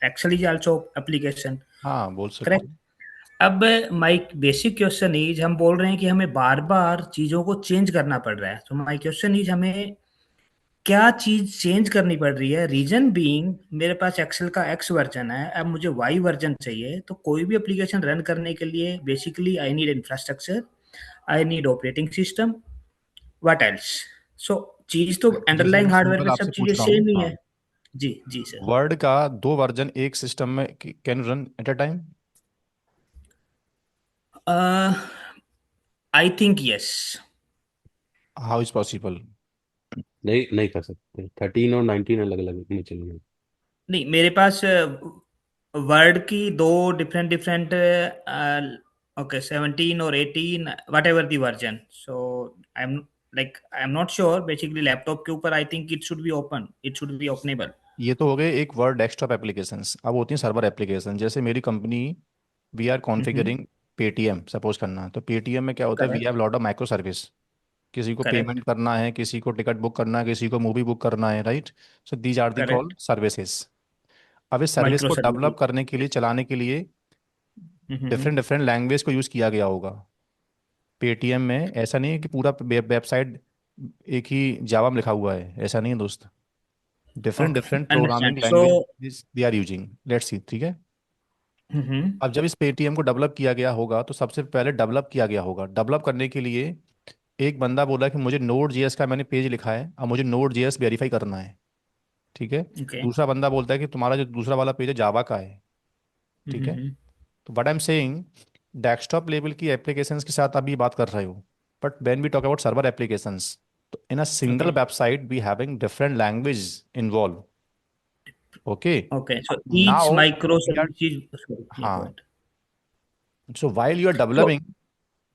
Excel is also application, हाँ, बोल सकते correct? हैं। अब माय बेसिक क्वेश्चन इज, हम बोल रहे हैं कि हमें बार बार चीजों को चेंज करना पड़ रहा है, तो माय क्वेश्चन इज हमें क्या चीज चेंज करनी पड़ रही है? रीजन बीइंग मेरे पास एक्सेल का एक्स वर्जन है, अब मुझे वाई वर्जन चाहिए, तो कोई भी एप्लीकेशन रन करने के लिए basically I need infrastructure, I need operating system, what else? So चीज तो जैसे अंडरलाइंग मैं हार्डवेयर सिंपल पे सब आपसे चीजें पूछ रहा हूँ, सेम ही हाँ, है। जी जी सर। वर्ड का 2 वर्जन एक सिस्टम में can run at a time? I think yes. How is possible? नहीं, नहीं कर सकते, 13 और 19 अलग अलग नहीं चलेंगे। नहीं, मेरे पास वर्ड की दो डिफरेंट डिफरेंट, ओके 17 और 18 what ever the version, so I am not sure, basically laptop के ऊपर I think it should be open, it should be openable. ये तो हो गए एक वर्ड डेस्कटॉप एप्लीकेशंस, अब होती हैं सर्वर एप्लीकेशन। जैसे मेरी company, we are configuring Paytm suppose करना, तो पेटीएम में क्या होता है, we have correct. Lot of micro service. किसी को करेक्ट। पेमेंट करना है, किसी को टिकट बुक करना है, किसी को मूवी बुक करना है, right. So these are the called correct. Services. अब इस सर्विस माइक्रो को सर्विस। डेवलप करने के लिए, चलाने के लिए डिफरेंट डिफरेंट लैंग्वेज को यूज़ किया गया होगा। पेटीएम में ऐसा नहीं है कि पूरा वेबसाइट एक ही जावा में लिखा हुआ है, ऐसा नहीं है दोस्त। Different okay, different understand programming so. Language they are using, let's see, ठीक है। अब जब इस पेटीएम को डेवलप किया गया होगा तो सबसे पहले डेवलप किया गया होगा, डेवलप करने के लिए एक बंदा बोला कि मुझे नोड जेएस का मैंने पेज लिखा है, अब मुझे नोड जेएस वेरीफाई करना है, ठीक है। ओके। दूसरा बंदा बोलता है कि तुम्हारा जो दूसरा वाला पेज है जावा का है, ठीक है। तो what I am saying, desktop level की एप्लीकेशंस के साथ अभी बात कर रहे हो, but when we talk about server applications, तो in a single okay. Website we having different language involve, okay. Okay, so each now micro we are, services, या गो हाँ, so while you are so. developing,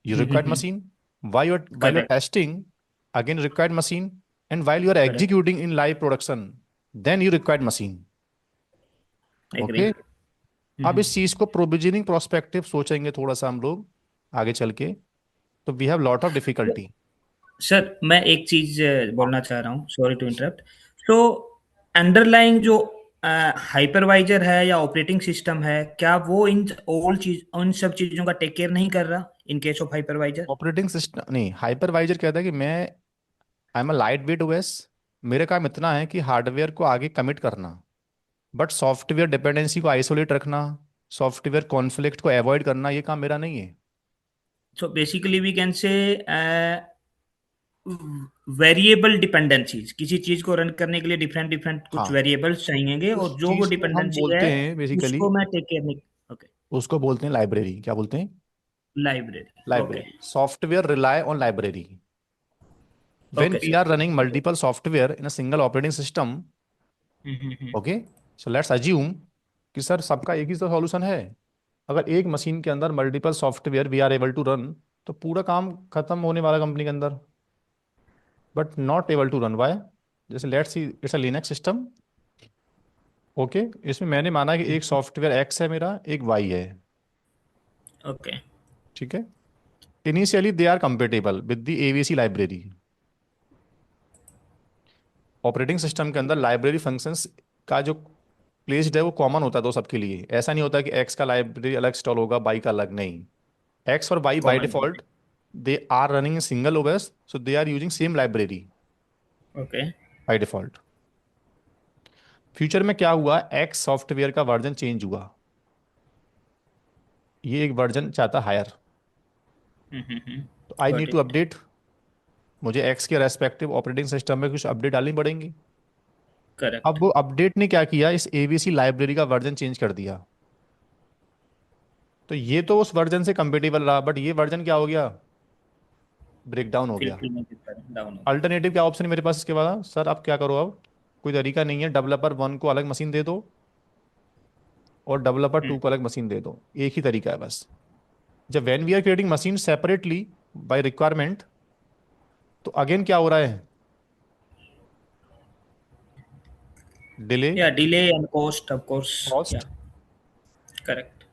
you required machine, while you are correct. testing, again required machine, and while you are correct. executing in live production, then you required machine. Agree. Okay, अब इस चीज को provisioning prospective सोचेंगे थोड़ा सा हम लोग आगे चल के, तो we have lot of difficulty. Sir मैं एक चीज बोलना चाह रहा हूँ, सॉरी टू इंटरप्ट. तो अंडरलाइंग जो हाइपरवाइजर है या ऑपरेटिंग सिस्टम है, क्या वो उन सब चीजों का टेक केयर नहीं कर रहा in case of hypervisor? Operating system नहीं, हाइपरवाइजर कहता है कि मैं आई am a light weight OS, मेरे काम इतना है कि हार्डवेयर को आगे कमिट करना, बट सॉफ्टवेयर डिपेंडेंसी को आइसोलेट रखना, सॉफ्टवेयर कॉन्फ्लिक्ट को अवॉइड करना, ये काम मेरा नहीं है. So basically we can say variable dependencies, किसी चीज को रन करने के लिए डिफरेंट डिफरेंट कुछ हाँ, वेरिएबल्स चाहिएंगे, उस और जो वो चीज को हम डिपेंडेंसी है बोलते हैं बेसिकली, उसको मैं टेक केयर नहीं. ओके. उसको बोलते हैं लाइब्रेरी. क्या बोलते हैं? Library. Okay. Library. Software rely on library. When okay we sir. are running multiple software in a single operating system, okay, so let's assume कि सर सबका एक ही तो सॉल्यूशन है. अगर एक मशीन के अंदर multiple software we are able to run, तो पूरा काम खत्म होने वाला कंपनी के अंदर, but not able to run. Why? जैसे let's see it's a Linux system. Okay, इसमें मैंने माना कि एक सॉफ्टवेयर एक्स है मेरा, एक वाई है. ओके. ठीक है, initially they are compatible with the AVC library. Operating system के अंदर लाइब्रेरी फंक्शंस का जो प्लेस्ड है वो कॉमन होता है दो सबके लिए. ऐसा नहीं होता कि एक्स का लाइब्रेरी अलग इंस्टॉल होगा, बाई का अलग. नहीं, एक्स और by by common. Default they are running in single OS, so they are using same library okay. By default. Future में क्या हुआ, एक्स सॉफ्टवेयर का वर्जन चेंज हुआ, ये एक वर्जन चाहता हायर, तो I got need to it. Update. मुझे एक्स के रेस्पेक्टिव ऑपरेटिंग सिस्टम में कुछ अपडेट डालनी पड़ेंगी. करेक्ट. अब वो अपडेट ने क्या किया, इस एवीसी लाइब्रेरी का वर्जन चेंज कर दिया. तो ये तो उस वर्जन से कंपेटेबल रहा, बट ये वर्जन क्या हो गया, ब्रेक डाउन हो गया. डाउन हो गया. अल्टरनेटिव क्या ऑप्शन है मेरे पास इसके बाद, सर अब क्या करो, अब कोई तरीका नहीं है, डेवलपर वन को अलग मशीन दे दो और डेवलपर टू को अलग मशीन दे दो. एक ही तरीका है बस. जब when we are creating machine separately by requirement, तो अगेन क्या हो रहा है, डिले, या delay and cost, of course. या कॉस्ट, करेक्ट.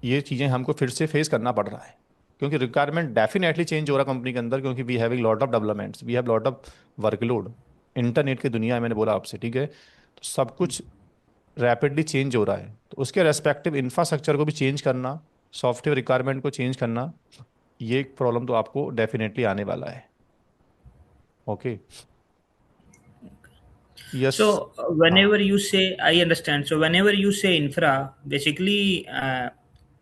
ये चीज़ें हमको फिर से फेस करना पड़ रहा है, क्योंकि रिक्वायरमेंट डेफिनेटली चेंज हो रहा है कंपनी के अंदर, क्योंकि we having lot of developments, we have lot of workload. Internet की दुनिया है, मैंने बोला आपसे, ठीक है, तो सब कुछ रैपिडली चेंज हो रहा है, तो उसके रेस्पेक्टिव इंफ्रास्ट्रक्चर को भी चेंज करना, सॉफ्टवेयर रिक्वायरमेंट को चेंज करना, ये एक प्रॉब्लम तो आपको डेफिनेटली आने वाला है. Okay, yes. So whenever हाँ, you say, I understand. So whenever you say infra, basically,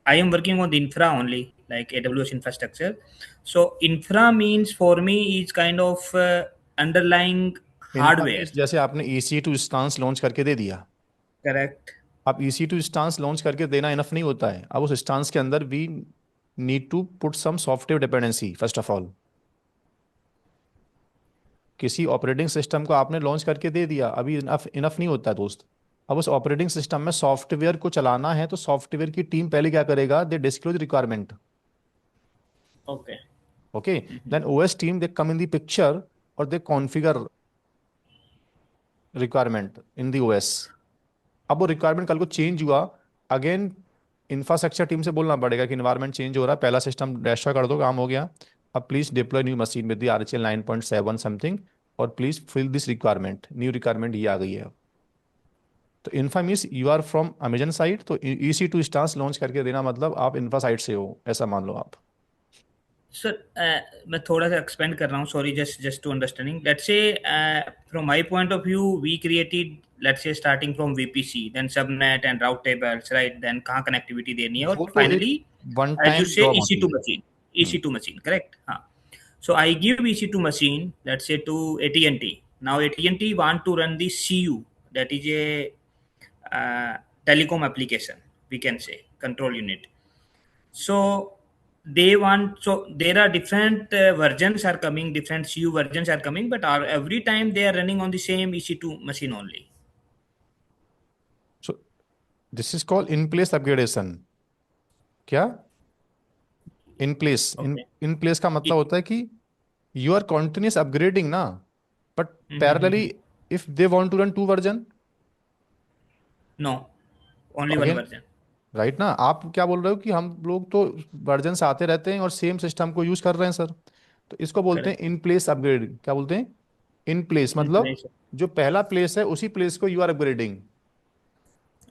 I am working on the infra only, like AWS infrastructure. So infra means for me is kind of underlying इनफा hardware. Means जैसे आपने EC2 instance launch करके दे दिया. Correct. अब EC2 instance launch करके देना enough नहीं होता है. अब उस इंस्टांस के अंदर we need to put some software dependency first of all. किसी ऑपरेटिंग सिस्टम को आपने लॉन्च करके दे दिया, अभी इनफ इनफ नहीं होता है दोस्त. अब उस ऑपरेटिंग सिस्टम में सॉफ्टवेयर को चलाना है, तो सॉफ्टवेयर की टीम पहले क्या करेगा, they disclose requirement. Okay. Okay, then OS team they come in the picture और they configure requirement in the OS. अब वो रिक्वायरमेंट कल को चेंज हुआ, अगेन इंफ्रास्ट्रक्चर टीम से बोलना पड़ेगा कि इन्वायरमेंट चेंज हो रहा है, पहला सिस्टम डैशा कर दो, काम हो गया, अब please deploy new machine with the RHEL 9.7 something, और please fill this requirement, new requirement ये आ गई है. तो infra means you are from Amazon side, तो EC2 इंस्टांस लॉन्च करके देना मतलब आप इन्फा साइड से हो, ऐसा मान लो आप. सर मैं थोड़ा सा एक्सपेंड कर रहा हूँ, sorry, just to understanding. Let's say from my point of view we created, let's say starting from VPC, then subnet and route tables, right, then कहाँ कनेक्टिविटी देनी है, और वो तो एक finally one as you time से job होती EC2 है. Machine. EC2 machine, correct? So I give EC2 machine, let's say, to AT&T. Now AT&T want to run the CU, that is a telecom application, we can say, control unit. So so there are different versions are coming, different CU versions are coming, but every time they are running on the same EC2 machine only. So this is called in place upgradation. क्या? In place. Okay. In place का मतलब होता है कि you are continuous upgrading ना, but parallelly if they want to run two version, No, only one again, version. Right ना, आप क्या बोल रहे हो कि हम लोग तो वर्जन से आते रहते हैं और सेम सिस्टम को यूज कर रहे हैं सर। तो इसको बोलते हैं Correct. In place upgrade. क्या बोलते हैं? इन प्लेस In मतलब place. जो पहला प्लेस है उसी प्लेस को you are upgrading.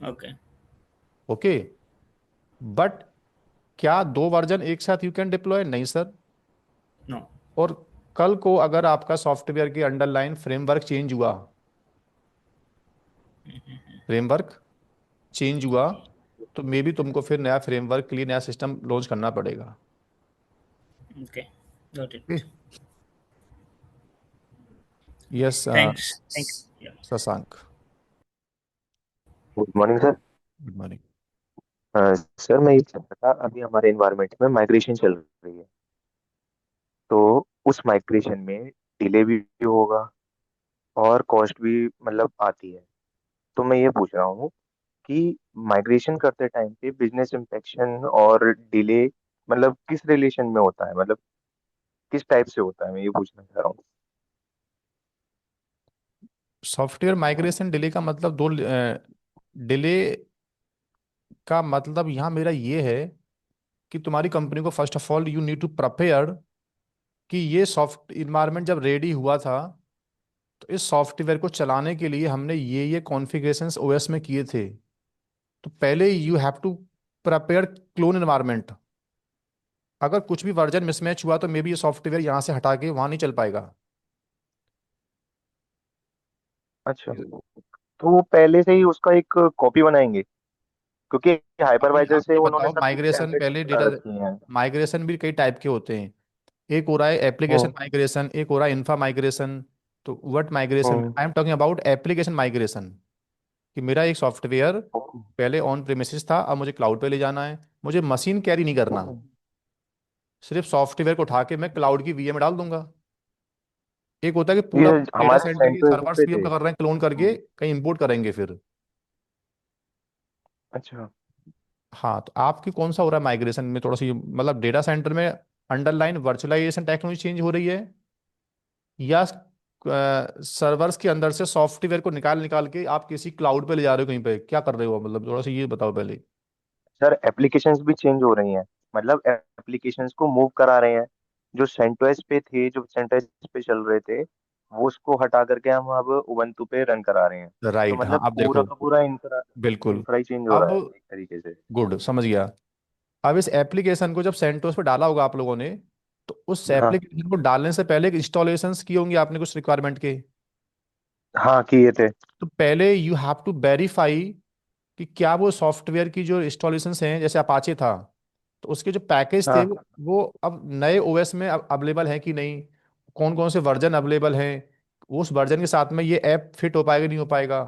Okay. Okay, but क्या दो वर्जन एक साथ यू कैन डिप्लॉय? नहीं सर। No. और कल को अगर आपका सॉफ्टवेयर के अंडरलाइन फ्रेमवर्क चेंज हुआ, फ्रेमवर्क चेंज हुआ, तो मे बी तुमको फिर नया फ्रेमवर्क के लिए नया सिस्टम लॉन्च करना पड़ेगा। Okay. Got it. Yes Thanks. Thank you. Yeah. Shashank, good morning sir. Good morning. Sir मैं ये पूछ रहा था, अभी हमारे इन्वायरमेंट में माइग्रेशन चल रही है, तो उस माइग्रेशन में डिले भी होगा और कॉस्ट भी मतलब आती है। तो मैं ये पूछ रहा हूँ कि माइग्रेशन करते टाइम पे बिजनेस इम्पैक्शन और डिले मतलब किस रिलेशन में होता है, मतलब किस टाइप से होता है, मैं ये पूछना चाह रहा हूँ। सॉफ्टवेयर माइग्रेशन डिले का मतलब दो, डिले का मतलब यहाँ मेरा ये है कि तुम्हारी कंपनी को first of all you need to prepare कि ये सॉफ्ट इन्वायरमेंट जब रेडी हुआ था तो इस सॉफ्टवेयर को चलाने के लिए हमने ये कॉन्फ़िगरेशंस ओएस में किए थे। तो पहले you have to prepare clone environment. अगर कुछ भी वर्जन मिसमैच हुआ तो मे बी ये सॉफ्टवेयर यहाँ से हटा के वहाँ नहीं चल पाएगा। अच्छा, तो वो पहले से ही उसका एक कॉपी बनाएंगे, क्योंकि अभी हाइपरवाइजर आप से ये उन्होंने बताओ, सब कुछ माइग्रेशन टेम्पलेट पहले बना डेटा, रखी हैं। माइग्रेशन भी कई टाइप के होते हैं। एक हो रहा है एप्लीकेशन हम्म। माइग्रेशन, एक हो रहा है इंफ्रा माइग्रेशन। तो what migration, hmm. I am talking about application migration, कि मेरा एक सॉफ्टवेयर पहले ऑन प्रेमिसेस था, अब मुझे क्लाउड पे ले जाना है, मुझे मशीन कैरी नहीं करना, सिर्फ सॉफ्टवेयर को उठा के मैं क्लाउड की वीएम में डाल दूंगा। एक होता है कि ये पूरा डेटा हमारे सेंटर की सेंटर्स सर्वर्स पे भी हम थे। क्या कर रहे हैं, क्लोन करके कहीं इंपोर्ट करेंगे फिर। अच्छा। हाँ, तो आपकी कौन सा हो रहा है माइग्रेशन में? थोड़ा सा मतलब डेटा सेंटर में अंडरलाइन वर्चुअलाइजेशन टेक्नोलॉजी चेंज हो रही है, या सर्वर्स के अंदर से सॉफ्टवेयर को निकाल निकाल के आप किसी क्लाउड पे ले जा रहे हो, कहीं पे क्या कर रहे हो? मतलब थोड़ा सा ये बताओ पहले। सर एप्लीकेशंस भी चेंज हो रही हैं, मतलब एप्लीकेशंस को मूव करा रहे हैं। जो सेंटोस पे थे, जो सेंटोस पे चल रहे थे, वो उसको हटा करके हम अब उबंटू पे रन करा रहे हैं। तो राइट, हाँ, मतलब अब पूरा देखो, का पूरा इंफ्रा बिल्कुल। इंफ्रा ही चेंज हो अब रहा है एक तरीके से। गुड, समझ गया। अब इस एप्लीकेशन को जब सेंटोस पे डाला होगा आप लोगों ने, तो उस हाँ। एप्लीकेशन को डालने से पहले इंस्टॉलेशंस किए होंगे आपने कुछ रिक्वायरमेंट के। हाँ किए थे। तो पहले यू हैव टू वेरीफाई कि क्या वो सॉफ्टवेयर की जो इंस्टॉलेशंस हैं, जैसे अपाचे था, तो उसके जो पैकेज थे हाँ। वो अब नए ओएस में अवेलेबल हैं कि नहीं, कौन कौन से वर्जन अवेलेबल हैं, उस वर्जन के साथ में ये ऐप फिट हो पाएगा नहीं हो पाएगा,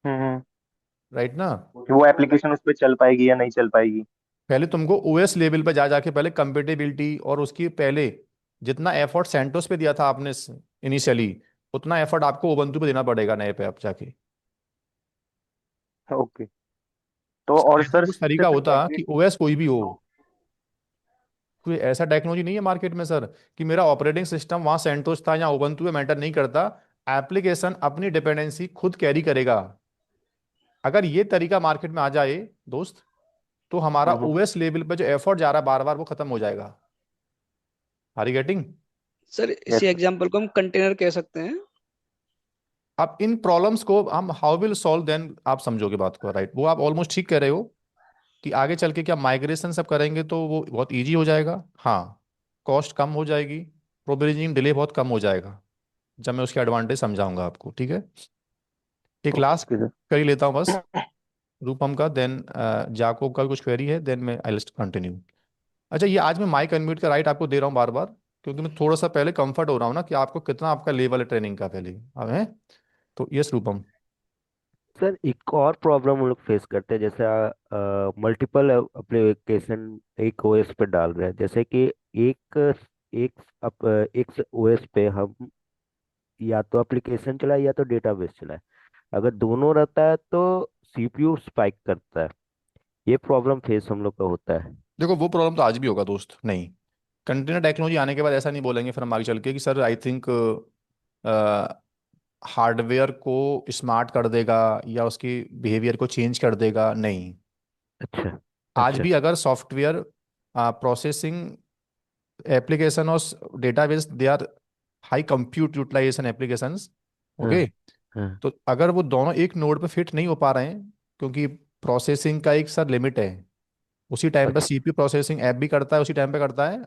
हम्म। राइट ना। कि वो एप्लीकेशन उस पर चल पाएगी या नहीं चल पाएगी। पहले तुमको ओएस लेवल पे जा जाके पहले कंपेटेबिलिटी, और उसकी पहले जितना एफर्ट सेंटोस पे दिया था आपने इनिशियली, उतना एफर्ट आपको उबंटू पे देना पड़ेगा नए पे आप जाके। ओके। तो और ऐसा सर कुछ तरीका सिर्फ होता कि एप्लीकेशन। ओएस कोई भी हो, कोई ऐसा टेक्नोलॉजी नहीं है मार्केट में सर कि मेरा ऑपरेटिंग सिस्टम वहाँ सेंटोस था या उबंटू में, मैटर नहीं करता। एप्लीकेशन अपनी डिपेंडेंसी खुद कैरी करेगा। अगर ये तरीका मार्केट में आ जाए दोस्त, तो हमारा हम्म। ओएस लेवल पे जो एफर्ट जा रहा है बार बार, वो खत्म हो जाएगा। Are you getting? Sir yes इसी सर। एग्जांपल को हम कंटेनर कह सकते हैं। अब इन प्रॉब्लम्स को हम हाउ विल सॉल्व देन, आप समझोगे बात को, राइट? वो आप ऑलमोस्ट ठीक कह रहे हो कि आगे चल के क्या माइग्रेशन सब करेंगे तो वो बहुत इजी हो जाएगा। हाँ, कॉस्ट कम हो जाएगी, प्रोविजनिंग डिले बहुत कम हो जाएगा, जब मैं उसके एडवांटेज समझाऊंगा आपको, ठीक है। एक लास्ट ओके सर। क्वेरी लेता हूँ बस, रूपम का, देन जाकोब का कुछ क्वेरी है, देन मैं आई विल कंटिन्यू। अच्छा, ये आज मैं माइक अनम्यूट का राइट आपको दे रहा हूँ बार बार, क्योंकि मैं थोड़ा सा पहले कंफर्ट हो रहा हूँ ना कि आपको कितना आपका लेवल है ट्रेनिंग का पहले, अब है। तो यस रूपम। सर एक और प्रॉब्लम हम लोग फेस करते हैं, जैसे मल्टीपल एप्लीकेशन एक ओएस पे डाल रहे हैं, जैसे कि एक एक एक ओएस पे हम या तो एप्लीकेशन चलाए या तो डेटाबेस चलाए। अगर दोनों रहता है तो सीपीयू स्पाइक करता है। ये प्रॉब्लम फेस हम लोग का होता है। देखो, वो प्रॉब्लम तो आज भी होगा दोस्त, नहीं, कंटेनर टेक्नोलॉजी आने के बाद ऐसा नहीं बोलेंगे फिर हम आगे चल के कि सर आई थिंक हार्डवेयर को स्मार्ट कर देगा या उसकी बिहेवियर को चेंज कर देगा, नहीं। अच्छा। आज अच्छा। भी अगर सॉफ्टवेयर प्रोसेसिंग एप्लीकेशन और database, they are high compute utilization applications, हाँ। ओके। हाँ। तो अगर वो दोनों एक नोड पे फिट नहीं हो पा रहे हैं, क्योंकि प्रोसेसिंग का एक सर लिमिट है, उसी टाइम पे अच्छा। सीपीयू प्रोसेसिंग ऐप भी करता है, उसी टाइम पे करता है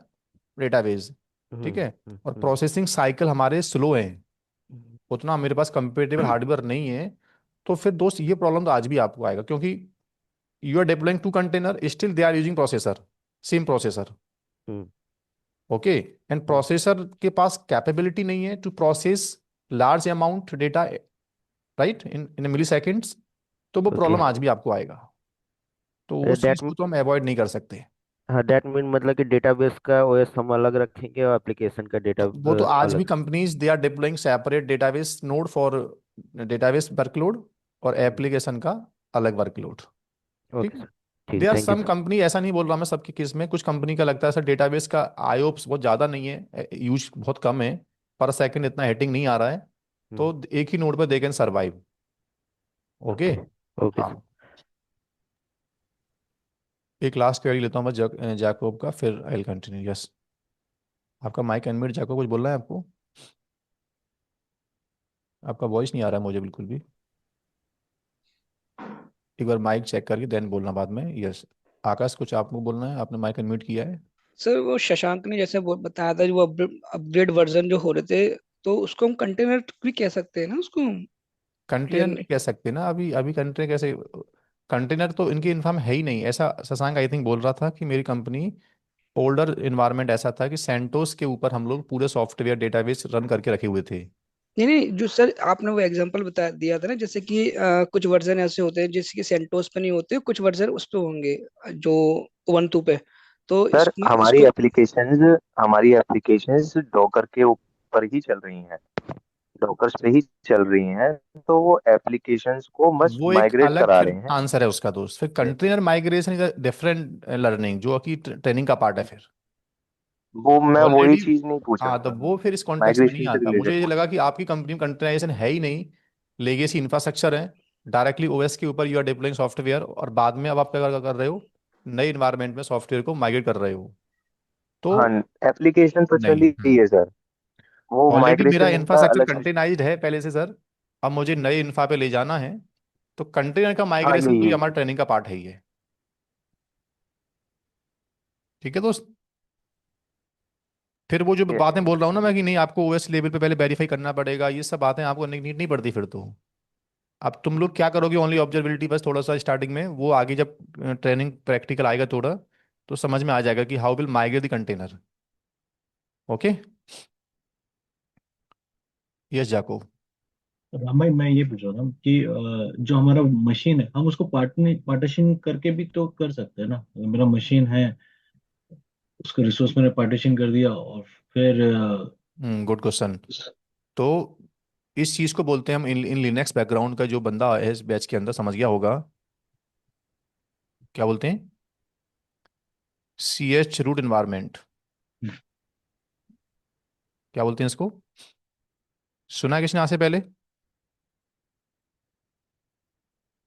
डेटाबेस, ठीक है। और हम्म। प्रोसेसिंग साइकिल हमारे स्लो हैं, उतना मेरे पास कंपेटेबल हार्डवेयर नहीं है। तो फिर दोस्त ये प्रॉब्लम तो आज भी आपको आएगा, क्योंकि you are deploying to container, still they are using processor, same processor, hmm. Okay. And processor के पास कैपेबिलिटी नहीं है to process large amount data, right, in in milliseconds. तो वो ओके। प्रॉब्लम आज भी आपको आएगा। तो उस चीज दैट को तो हम अवॉइड नहीं कर सकते। हाँ, दैट मीन मतलब कि डेटाबेस का ओएस हम अलग रखेंगे और एप्लीकेशन का डेटा तो वो तो आज भी अलग। Companies they are deploying separate database node for database workload, और एप्लीकेशन का अलग वर्कलोड, ठीक ओके है। सर। ठीक दे है, आर thank you some sir. Company, ऐसा नहीं बोल रहा मैं सबके केस में, कुछ कंपनी का लगता है सर डेटाबेस का आईओप्स बहुत ज़्यादा नहीं है, यूज बहुत कम है, पर सेकंड इतना हिटिंग नहीं आ रहा है, हम्म। तो एक ही नोड पर they can survive, okay. Okay. Okay sir. हाँ, एक लास्ट क्वेरी लेता हूँ मैं जैकोब का, फिर आई विल कंटिन्यू। यस, आपका माइक अनम्यूट, जैकोब कुछ बोलना है आपको? आपका वॉइस नहीं आ रहा है मुझे बिल्कुल भी। एक बार माइक चेक करके देन बोलना बाद में। यस, आकाश कुछ आपको बोलना है, आपने माइक अनम्यूट किया है। सर वो शशांक ने जैसे बताया था, जो अपग्रेड वर्जन जो हो रहे थे, तो उसको हम कंटेनर भी कह सकते हैं ना उसको, या कंटेनर नहीं नहीं? कह सकते ना, अभी अभी कंटेनर कैसे? कंटेनर तो इनकी इन्फॉर्म है ही नहीं, ऐसा शशांक आई थिंक बोल रहा था कि मेरी कंपनी ओल्डर इन्वायरमेंट ऐसा था कि सेंटोस के ऊपर हम लोग पूरे सॉफ्टवेयर डेटाबेस रन करके रखे हुए थे। नहीं नहीं, जो सर आपने वो एग्जांपल बता दिया था ना, जैसे कि कुछ वर्जन ऐसे होते हैं जैसे कि सेंटोस पे नहीं होते, कुछ वर्जन उस पे होंगे, जो उबंटू पे। तो सर इसमें इसको हमारी एप्लीकेशंस डॉकर के ऊपर ही चल रही हैं, डॉकर से ही चल रही हैं। तो वो एप्लीकेशंस को मस्ट वो एक माइग्रेट अलग करा फिर रहे हैं। आंसर है उसका दोस्त। फिर ये- container migration is different learning, जो कि ट्रेनिंग का पार्ट है फिर। वो मैं वही ऑलरेडी, चीज नहीं पूछ रहा हाँ, तो था, वो फिर इस कॉन्टेक्स्ट में नहीं माइग्रेशन से आता। रिलेटेड मुझे ये पूछ लगा कि आपकी कंपनी में कंटेनराइजेशन है ही नहीं, लेगेसी इंफ्रास्ट्रक्चर है, डायरेक्टली ओएस के ऊपर यू आर डिप्लॉइंग सॉफ्टवेयर, और बाद में अब आप क्या कर रहे हो, नए इन्वायरमेंट में सॉफ्टवेयर को माइग्रेट कर रहे हो, तो हाँ, एप्लीकेशन तो चल नहीं। ही है सर, वो ऑलरेडी मेरा माइग्रेशन का इंफ्रास्ट्रक्चर अलग से। कंटेनाइज्ड है पहले से सर, अब मुझे नए इंफ्रा पे ले जाना है, तो कंटेनर का हाँ, माइग्रेशन तो ये यही हमारा ट्रेनिंग का पार्ट है ही है, ठीक है दोस्त। फिर वो जो है। बातें बोल रहा हूँ ना मैं कि नहीं आपको ओएस लेवल पे पहले वेरीफाई करना पड़ेगा, ये सब बातें आपको नीड नहीं पड़ती फिर तो। अब तुम लोग क्या करोगे, ओनली ऑब्जर्वेबिलिटी बस थोड़ा सा स्टार्टिंग में, वो आगे जब ट्रेनिंग प्रैक्टिकल आएगा थोड़ा, तो समझ में आ जाएगा कि how will migrate the container, okay. Yes जाको। राम भाई, मैं ये पूछ रहा था कि जो हमारा मशीन है, हम उसको पार्टीशन करके भी तो कर सकते हैं ना। अगर मेरा मशीन है, उसका रिसोर्स मैंने पार्टीशन कर दिया, और फिर गुड क्वेश्चन। तो इस चीज को बोलते हैं हम, इन इन लिनक्स बैकग्राउंड का जो बंदा है इस बैच के अंदर समझ गया होगा, क्या बोलते हैं, सी एच रूट इन्वायरमेंट, क्या बोलते हैं इसको, सुना है किसने आज से पहले?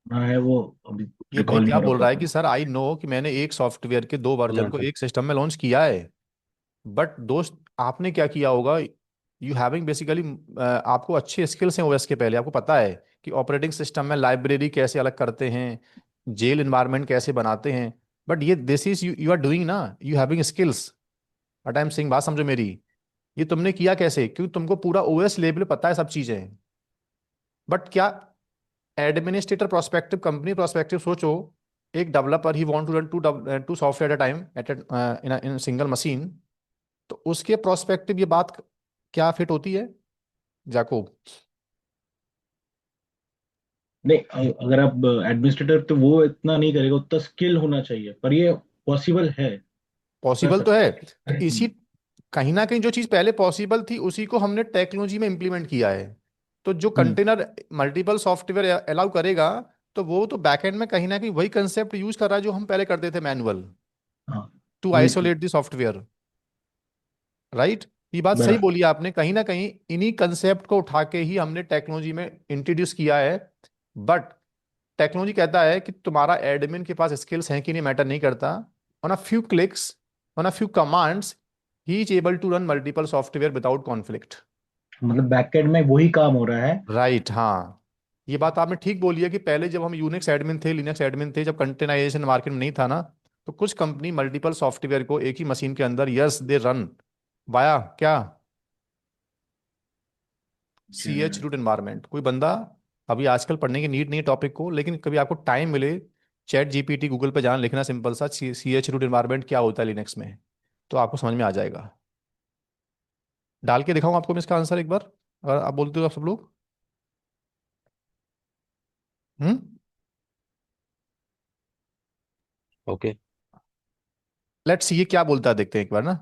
ना है वो, अभी ये भाई रिकॉल नहीं क्या हो रहा बोल रहा है कि प्रॉपर। सर आई नो कि मैंने एक सॉफ्टवेयर के दो वर्जन हाँ को सर। एक सिस्टम में लॉन्च किया है, बट दोस्त आपने क्या किया होगा, यू हैविंग बेसिकली, आपको अच्छे स्किल्स हैं ओएस के, पहले आपको पता है कि ऑपरेटिंग सिस्टम में लाइब्रेरी कैसे अलग करते हैं, जेल इन्वायरमेंट कैसे बनाते हैं, बट ये this is you you are doing ना, you having skills, but I am saying, बात समझो मेरी, ये तुमने किया कैसे, क्योंकि तुमको पूरा ओएस लेवल पता है सब चीजें, बट क्या एडमिनिस्ट्रेटर प्रोस्पेक्टिव, कंपनी प्रोस्पेक्टिव सोचो, एक डेवलपर ही want to run two software at a time, at in single machine, तो उसके प्रोस्पेक्टिव ये बात क्या फिट होती है जाकोब? नहीं, अगर आप एडमिनिस्ट्रेटर, तो वो इतना नहीं करेगा, उतना स्किल होना चाहिए, पर ये पॉसिबल है, कर पॉसिबल तो सकते है, हैं। तो इसी कहीं ना कहीं जो चीज़ पहले पॉसिबल थी उसी को हमने टेक्नोलॉजी में इम्प्लीमेंट किया है। तो जो हम्म। कंटेनर मल्टीपल सॉफ्टवेयर अलाउ करेगा, तो वो तो बैकएंड में कहीं ना कहीं वही कंसेप्ट यूज कर रहा है जो हम पहले करते थे मैनुअल, हाँ, टू वही तो। Isolate the software, right. ये बात सही बराबर। बोली आपने, कहीं ना कहीं इन्हीं कंसेप्ट को उठा के ही हमने टेक्नोलॉजी में इंट्रोड्यूस किया है। बट टेक्नोलॉजी कहता है कि तुम्हारा एडमिन के पास स्किल्स हैं कि नहीं मैटर नहीं करता। On a few clicks, on a few commands, he is able to run multiple software without conflict. मतलब बैकएंड में वही काम हो रहा है। राइट, हाँ। ये बात आपने ठीक बोली है कि पहले जब हम यूनिक्स एडमिन थे, लिनक्स एडमिन थे, जब कंटेनराइजेशन मार्केट में नहीं था ना, तो कुछ कंपनी मल्टीपल सॉफ्टवेयर को एक ही मशीन के अंदर, यस दे रन वाया क्या, सी एच रूट एनवायरमेंट। कोई बंदा, अभी आजकल पढ़ने की नीड नहीं है टॉपिक को, लेकिन कभी आपको टाइम मिले, चैट जीपीटी गूगल पे जाना, लिखना सिंपल सा, सी एच रूट एनवायरमेंट क्या होता है लिनक्स में, तो आपको समझ में आ जाएगा। डाल के दिखाऊं आपको मैं इसका आंसर एक बार, अगर आप बोलते हो आप सब लोग। हम्म। ओके। लेट्स ये क्या बोलता है देखते हैं एक बार ना।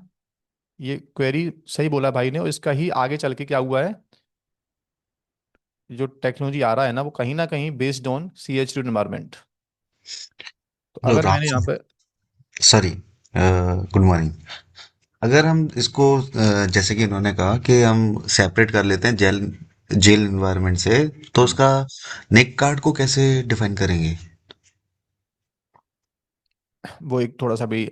ये क्वेरी सही बोला भाई ने, और इसका ही आगे चल के क्या हुआ है, जो टेक्नोलॉजी आ रहा है ना वो कहीं ना कहीं based on C H root environment. तो लो अगर राम मैंने यहाँ पे, सॉरी, गुड मॉर्निंग। अगर हम इसको जैसे कि इन्होंने कहा कि हम सेपरेट कर लेते हैं जेल जेल इन्वायरमेंट से, तो उसका नेक कार्ड को कैसे डिफाइन करेंगे? वो एक थोड़ा सा भी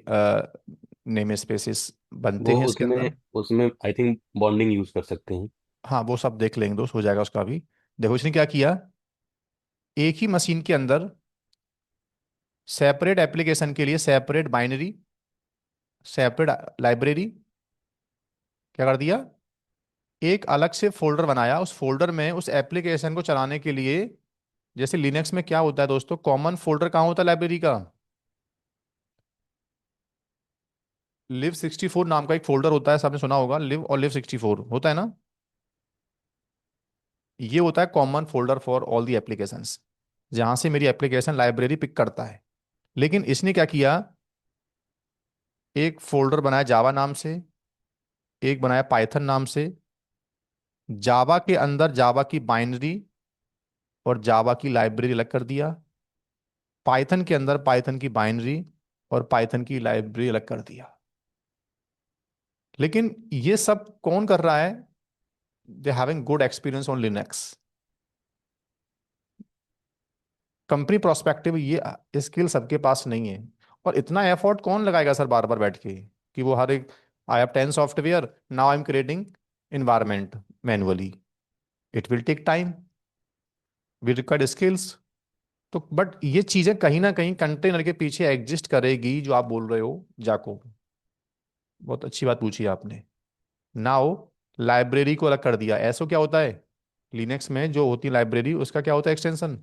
नेम स्पेसिस बनते वो हैं इसके उसमें अंदर। उसमें आई थिंक बॉन्डिंग यूज कर सकते हैं। हाँ वो सब देख लेंगे दोस्त, हो जाएगा उसका भी। देखो इसने क्या किया, एक ही मशीन के अंदर सेपरेट एप्लीकेशन के लिए सेपरेट बाइनरी, सेपरेट लाइब्रेरी, क्या कर दिया, एक अलग से फोल्डर बनाया, उस फोल्डर में उस एप्लीकेशन को चलाने के लिए, जैसे लिनक्स में क्या होता है दोस्तों, कॉमन फोल्डर कहाँ होता है लाइब्रेरी का, लिव 64 नाम का एक फोल्डर होता है, सबने सुना होगा, लिव और लिव 64 होता है ना। ये होता है common folder for all the applications, जहां से मेरी एप्लीकेशन लाइब्रेरी पिक करता है। लेकिन इसने क्या किया, एक फोल्डर बनाया जावा नाम से, एक बनाया पाइथन नाम से, जावा के अंदर जावा की बाइनरी और जावा की लाइब्रेरी अलग कर दिया, पाइथन के अंदर पाइथन की बाइनरी और पाइथन की लाइब्रेरी अलग कर दिया। लेकिन ये सब कौन कर रहा है, they having good experience on Linux. Company prospective ये स्किल सबके पास नहीं है। और इतना एफर्ट कौन लगाएगा सर बार बार बैठ के, कि वो हर एक, I have 10 software, now I am creating environment manually, it will take time, we required skills. तो बट ये चीजें कहीं ना कहीं कंटेनर के पीछे एग्जिस्ट करेगी, जो आप बोल रहे हो जाको, बहुत अच्छी बात पूछी आपने। नाउ लाइब्रेरी को अलग कर दिया, ऐसो क्या होता है, लिनक्स में जो होती है लाइब्रेरी उसका क्या होता है एक्सटेंशन,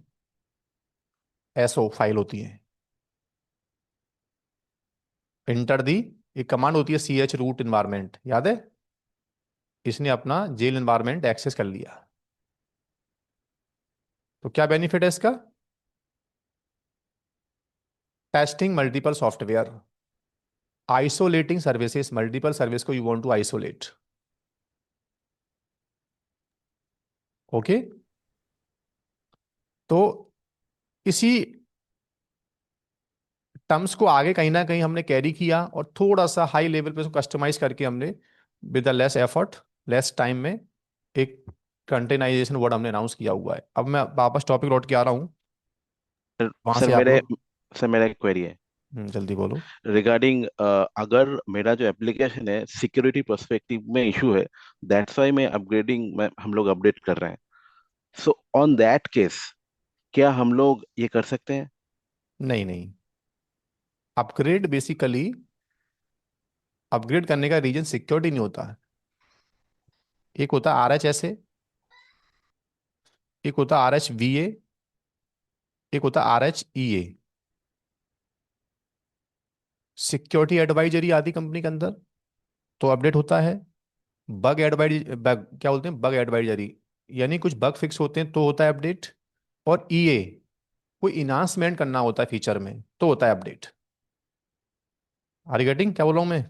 एसओ फाइल होती है। इंटर दी, एक कमांड होती है सी एच रूट इन्वायरमेंट, याद है, इसने अपना जेल इन्वायरमेंट एक्सेस कर लिया। तो क्या बेनिफिट है इसका, testing multiple software, isolating services, multiple service को you want to isolate. Okay, तो इसी टर्म्स को आगे कहीं ना कहीं हमने कैरी किया, और थोड़ा सा हाई लेवल पे उसको कस्टमाइज करके हमने with the less effort, less time में एक कंटेनराइजेशन वर्ड हमने अनाउंस किया हुआ है। अब मैं वापस टॉपिक लौट के आ रहा हूँ, वहां सर से आप मेरे लोग। सर मेरा एक क्वेरी है जल्दी बोलो। रिगार्डिंग, अगर मेरा जो एप्लीकेशन है सिक्योरिटी पर्सपेक्टिव में इशू है, दैट्स वाई मैं अपग्रेडिंग में हम लोग अपडेट कर रहे हैं। सो ऑन दैट केस क्या हम लोग ये कर सकते हैं? नहीं नहीं, अपग्रेड बेसिकली, अपग्रेड करने का रीजन सिक्योरिटी नहीं होता है। एक होता है आर एच एस ए, एक होता है आर एच वी ए, एक होता है आर एच ई ए, सिक्योरिटी एडवाइजरी आती कंपनी के अंदर, तो अपडेट होता है। बग एडवाइजरी, बग क्या बोलते हैं, बग एडवाइजरी, यानी कुछ बग फिक्स होते हैं तो होता है अपडेट। और ईए, कोई इन्हांसमेंट करना होता है फीचर में तो होता है अपडेट। आर गेटिंग क्या बोल रहा हूं मैं,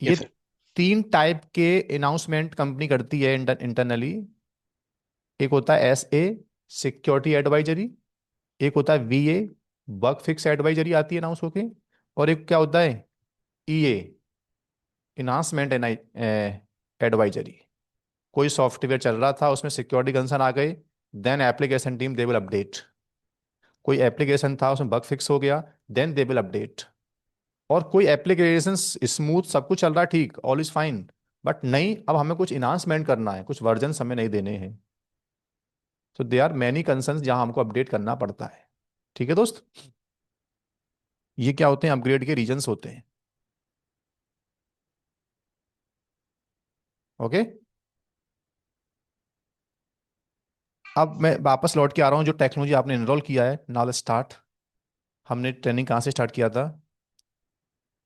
ये यस सर। तीन टाइप के अनाउंसमेंट कंपनी करती है इंटरनली। एक होता है एस ए, सिक्योरिटी एडवाइजरी, एक होता है V A, bug fix advisory आती है अनाउंस होके, और एक क्या होता है E A, enhancement and advisory. कोई सॉफ्टवेयर चल रहा था, उसमें सिक्योरिटी कंसर्न आ गए, then application team they will update. कोई एप्लीकेशन था उसमें बग फिक्स हो गया, देन दे विल अपडेट। और कोई एप्लीकेशन स्मूथ सब कुछ चल रहा है, ठीक, ऑल इज फाइन, बट नहीं, अब हमें कुछ इन्हांसमेंट करना है, कुछ वर्जन हमें नहीं देने हैं। तो दे आर मैनी कंसर्न्स जहां हमको अपडेट करना पड़ता है। ठीक है दोस्त, ये क्या होते हैं, अपग्रेड के रीजंस होते हैं। ओके, अब मैं वापस लौट के आ रहा हूँ, जो टेक्नोलॉजी आपने इनरोल किया है, नाउ लेट्स स्टार्ट। हमने ट्रेनिंग कहाँ से स्टार्ट किया था?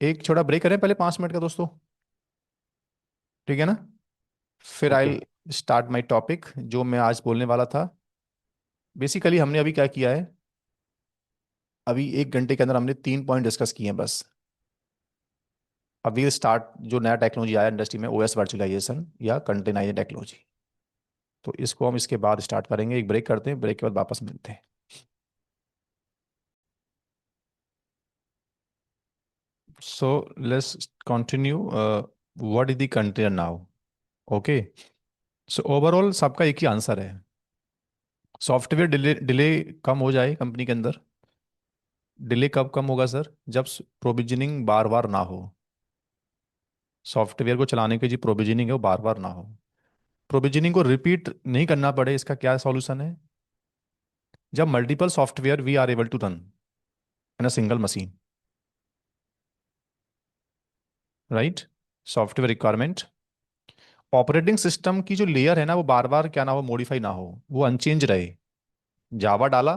एक छोटा ब्रेक करें पहले 5 मिनट का दोस्तों, ठीक है ना? फिर okay. I start my topic जो मैं आज बोलने वाला था। बेसिकली हमने अभी क्या किया है, अभी 1 घंटे के अंदर हमने 3 पॉइंट डिस्कस किए हैं बस। अभी स्टार्ट जो नया टेक्नोलॉजी आया इंडस्ट्री में, ओएस वर्चुअलाइजेशन या कंटेनराइज टेक्नोलॉजी, तो इसको हम इसके बाद स्टार्ट करेंगे। एक ब्रेक करते हैं, ब्रेक के बाद वापस मिलते हैं। सो let's continue. What is the container now? Okay, so overall सबका एक ही आंसर है, सॉफ्टवेयर डिले डिले कम हो जाए कंपनी के अंदर। डिले कब कम होगा सर? जब प्रोविजनिंग बार बार ना हो। सॉफ्टवेयर को चलाने की जो प्रोविजनिंग है वो बार बार ना हो, प्रोविजनिंग को रिपीट नहीं करना पड़े। इसका क्या सॉल्यूशन है? जब multiple software we are able to run in a single machine, right? Software requirement, operating system की जो लेयर है ना, वो बार बार क्या ना हो, मॉडिफाई ना हो, वो अनचेंज रहे। जावा डाला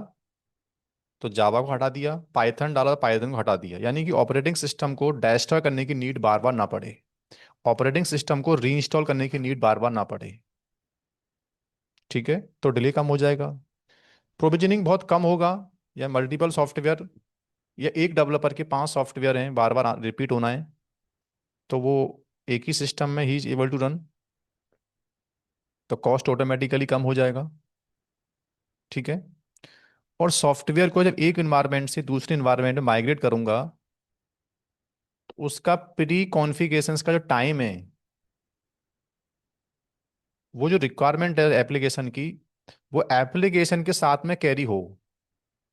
तो जावा को हटा दिया, पाइथन डाला तो पाइथन को हटा दिया, यानी कि ऑपरेटिंग सिस्टम को डेस्ट्रॉय करने की नीड बार बार ना पड़े, ऑपरेटिंग सिस्टम को रीइंस्टॉल करने की नीड बार बार ना पड़े। ठीक है, तो डिले कम हो जाएगा, प्रोविजनिंग बहुत कम होगा। या मल्टीपल सॉफ्टवेयर, या एक डेवलपर के 5 सॉफ्टवेयर हैं, बार बार रिपीट होना है, तो वो एक ही सिस्टम में he is able to run, तो कॉस्ट ऑटोमेटिकली कम हो जाएगा। ठीक है, और सॉफ्टवेयर को जब एक इन्वायरमेंट से दूसरे इन्वायरमेंट में माइग्रेट करूंगा, तो उसका प्री कॉन्फ़िगरेशंस का जो टाइम है, वो जो रिक्वायरमेंट है एप्लीकेशन की, वो एप्लीकेशन के साथ में कैरी हो।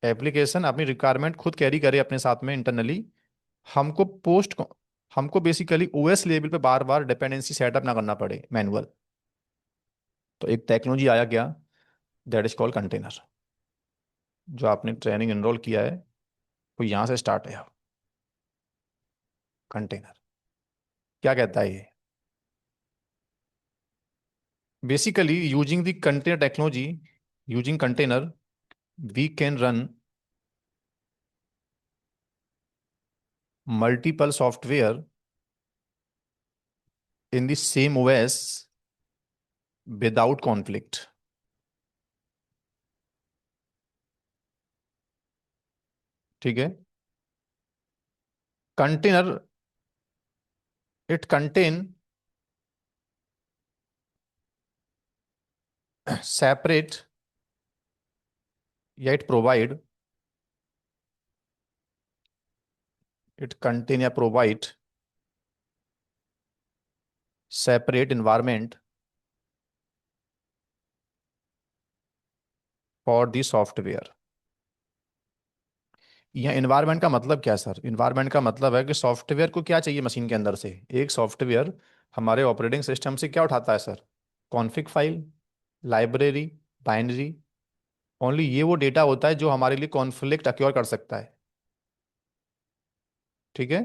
एप्लीकेशन अपनी रिक्वायरमेंट खुद कैरी करे अपने साथ में इंटरनली, हमको हमको बेसिकली ओएस लेवल पे बार बार डिपेंडेंसी सेटअप ना करना पड़े मैनुअल। तो एक टेक्नोलॉजी आया क्या, दैट इज कॉल्ड कंटेनर। जो आपने ट्रेनिंग एनरोल किया है वो यहाँ से स्टार्ट है। कंटेनर क्या कहता है ये? Basically using the container technology, using container, we can run multiple software in the same OS without conflict. ठीक है, कंटेनर, इट कंटेन सेपरेट, या इट कंटेन या provide separate environment for the software. यह environment का मतलब क्या है sir? Environment का मतलब है कि सॉफ्टवेयर को क्या चाहिए मशीन के अंदर से। एक सॉफ्टवेयर हमारे ऑपरेटिंग सिस्टम से क्या उठाता है sir? Config file, library, binary. Only ये वो डेटा होता है जो हमारे लिए कॉन्फ्लिक्ट अक्योर कर सकता है। ठीक है,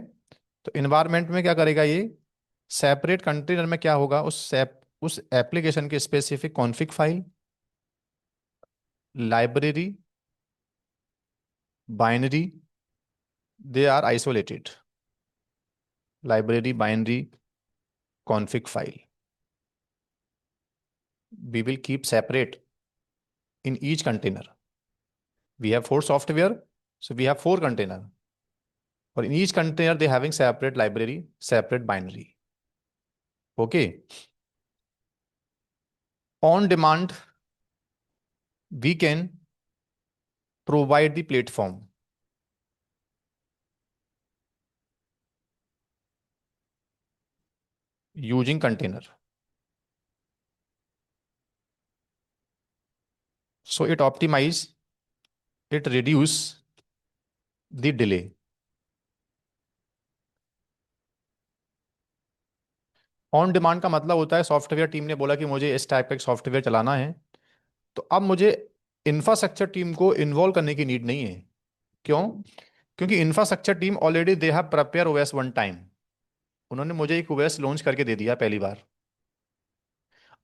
तो इन्वायरमेंट में क्या करेगा ये, सेपरेट कंटेनर में क्या होगा, उस एप्लीकेशन के specific config file, library, binary, they are isolated. Library, binary, config file, we will keep separate in each container. We have 4 software, so we have 4 container. Or in each container, they having separate library, separate binary. Okay. On demand, we can provide the platform. using container. So it optimize, it reduce the delay. On demand का मतलब होता है software team ने बोला कि मुझे इस type का एक सॉफ्टवेयर चलाना है, तो अब मुझे इंफ्रास्ट्रक्चर टीम को इन्वॉल्व करने की नीड नहीं है। क्यों? क्योंकि infrastructure team already they have prepare OS one time. उन्होंने मुझे एक ओएस लॉन्च करके दे दिया पहली बार।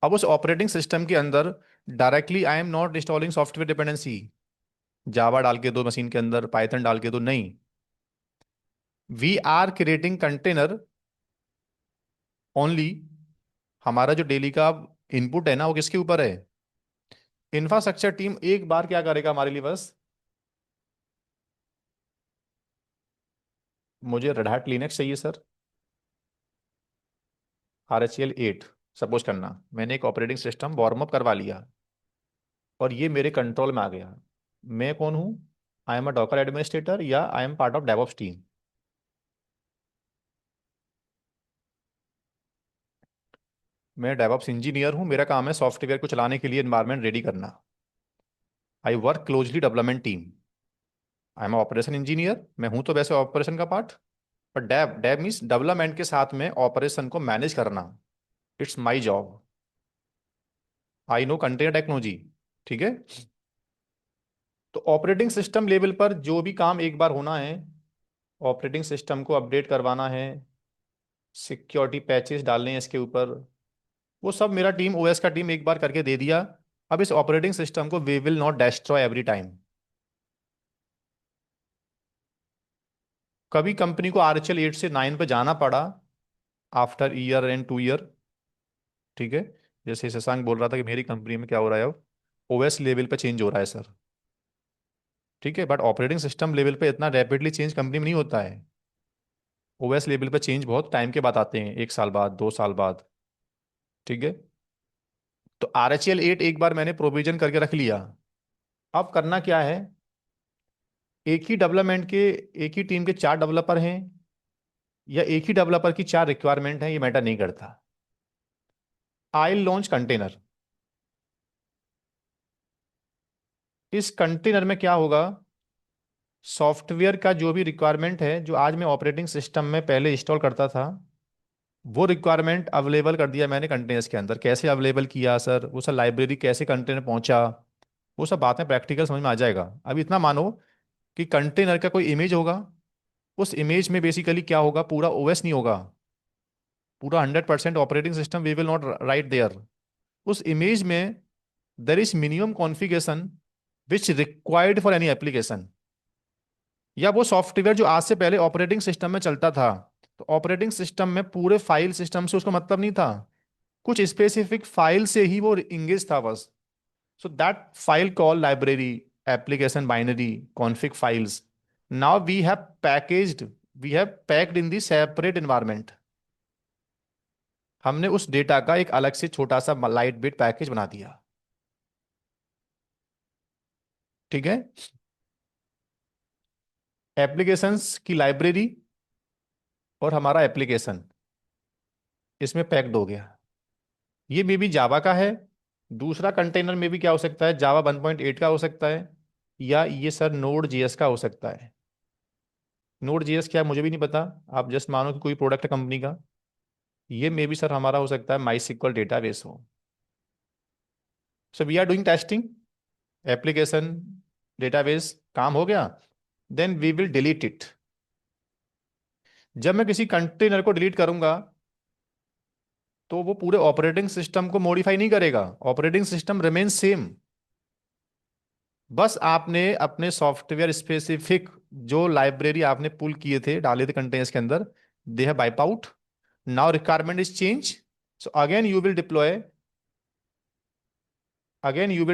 अब उस ऑपरेटिंग सिस्टम के अंदर directly I am not installing software dependency, Java डाल के दो मशीन के अंदर, पाइथन डाल के दो, नहीं। We are creating container only. हमारा जो डेली का इनपुट है ना, वो किसके ऊपर है? इंफ्रास्ट्रक्चर टीम एक बार क्या करेगा हमारे लिए, बस मुझे रेड हैट लिनक्स चाहिए सर, RHEL 8 सपोज करना, मैंने एक ऑपरेटिंग सिस्टम वार्म अप करवा लिया और ये मेरे कंट्रोल में आ गया। मैं कौन हूं? I am a Docker administrator या I am part of DevOps team. मैं डेवऑप्स इंजीनियर हूं, मेरा काम है सॉफ्टवेयर को चलाने के लिए एनवायरनमेंट रेडी करना। I work closely development team. I am operation engineer, मैं हूं तो वैसे ऑपरेशन का पार्ट, पर डेव डेव मीन्स डेवलपमेंट के साथ में ऑपरेशन को मैनेज करना। It's my job. I know container technology. ठीक है। तो ऑपरेटिंग सिस्टम लेवल पर जो भी काम एक बार होना है, ऑपरेटिंग सिस्टम को अपडेट करवाना है, सिक्योरिटी पैचेस डालने हैं इसके ऊपर, वो सब मेरा टीम, ओएस का टीम एक बार करके दे दिया। अब इस ऑपरेटिंग सिस्टम को we will not destroy every time. कभी कंपनी को RHEL 8 से 9 पे जाना पड़ा आफ्टर ईयर एंड 2 ईयर। ठीक है। जैसे शशांक बोल रहा था कि मेरी कंपनी में क्या हो रहा है, अब ओएस लेवल पे चेंज हो रहा है सर। ठीक है, बट ऑपरेटिंग सिस्टम लेवल पे इतना रैपिडली चेंज कंपनी में नहीं होता है। ओएस लेवल पे चेंज बहुत टाइम के बाद आते हैं, 1 साल बाद, 2 साल बाद। ठीक है। तो RHEL 8 एक बार मैंने प्रोविजन करके रख लिया। अब करना क्या है, एक ही डेवलपमेंट के, एक ही टीम के 4 डेवलपर हैं या एक ही डेवलपर की 4 रिक्वायरमेंट है, ये मैटर नहीं करता। I launch container. इस कंटेनर में क्या होगा, सॉफ्टवेयर का जो भी रिक्वायरमेंट है, जो आज मैं ऑपरेटिंग सिस्टम में पहले इंस्टॉल करता था, वो रिक्वायरमेंट अवेलेबल कर दिया मैंने कंटेनर्स के अंदर। कैसे अवेलेबल किया सर, वो सब लाइब्रेरी कैसे कंटेनर पहुंचा, वो सब बातें प्रैक्टिकल समझ में आ जाएगा। अब इतना मानो कि कंटेनर का कोई इमेज होगा, उस इमेज में बेसिकली क्या होगा, पूरा ओएस नहीं होगा, पूरा 100% operating system we will not write there. उस इमेज में there is minimum configuration which required for any application. या वो सॉफ्टवेयर जो आज से पहले ऑपरेटिंग सिस्टम में चलता था, तो ऑपरेटिंग सिस्टम में पूरे फाइल सिस्टम से उसको मतलब नहीं था, कुछ स्पेसिफिक फाइल से ही वो इंगेज था बस। So that file call library, application binary, config files, now we have packaged, we have packed in the separate environment. हमने उस डेटा का एक अलग से छोटा सा लाइट वेट पैकेज बना दिया। ठीक है। एप्लीकेशंस की लाइब्रेरी और हमारा एप्लीकेशन इसमें पैक्ड हो गया। ये मे बी जावा का है, दूसरा कंटेनर में भी क्या हो सकता है, जावा 1.8 का हो सकता है, या ये सर नोड जेएस का हो सकता है। नोड जेएस क्या है मुझे भी नहीं पता, आप जस्ट मानो कि कोई प्रोडक्ट है कंपनी का। ये मे बी सर हमारा हो सकता है माई सिक्वल डेटाबेस हो। So we are doing testing, application database काम हो गया, then we will delete it. जब मैं किसी कंटेनर को डिलीट करूंगा तो वो पूरे ऑपरेटिंग सिस्टम को मॉडिफाई नहीं करेगा, ऑपरेटिंग सिस्टम रिमेन सेम। बस आपने अपने सॉफ्टवेयर स्पेसिफिक जो लाइब्रेरी आपने पुल किए थे, डाले थे कंटेनर्स के अंदर, they have wipe out. Now requirement is change, so again you will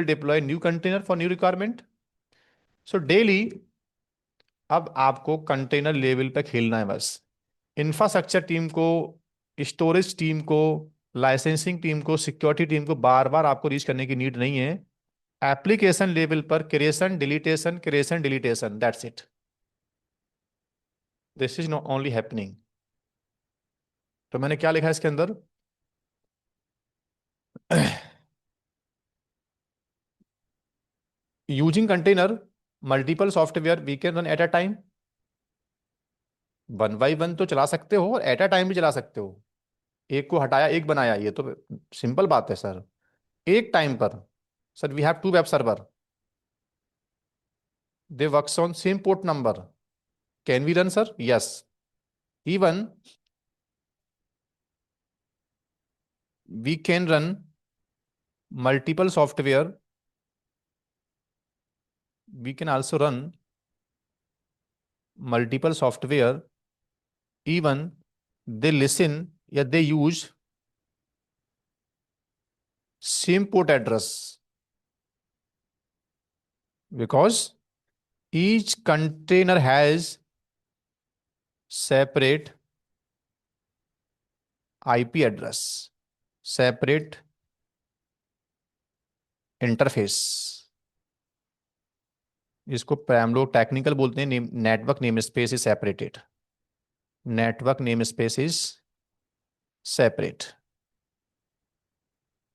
deploy new container for new requirement. So daily अब आपको कंटेनर लेवल पे खेलना है बस। इंफ्रास्ट्रक्चर टीम को, स्टोरेज टीम को, लाइसेंसिंग टीम को, सिक्योरिटी टीम को बार बार आपको रीच करने की नीड नहीं है। एप्लीकेशन लेवल पर creation deletion, that's it. This is not only happening. तो मैंने क्या लिखा है इसके अंदर, using container multiple software we can run at a time, one by one तो चला सकते हो और एट अ टाइम भी चला सकते हो। एक को हटाया एक बनाया, ये तो सिंपल बात है सर। एक टाइम पर sir we have two web server, they works on same port number, can we run sir? Yes. Even we can run multiple software, we can also run multiple software even they listen या they use same port address, because each container has separate IP address, separate interface। इसको हम लोग technical बोलते हैं, network name space is separated, network name space is separate.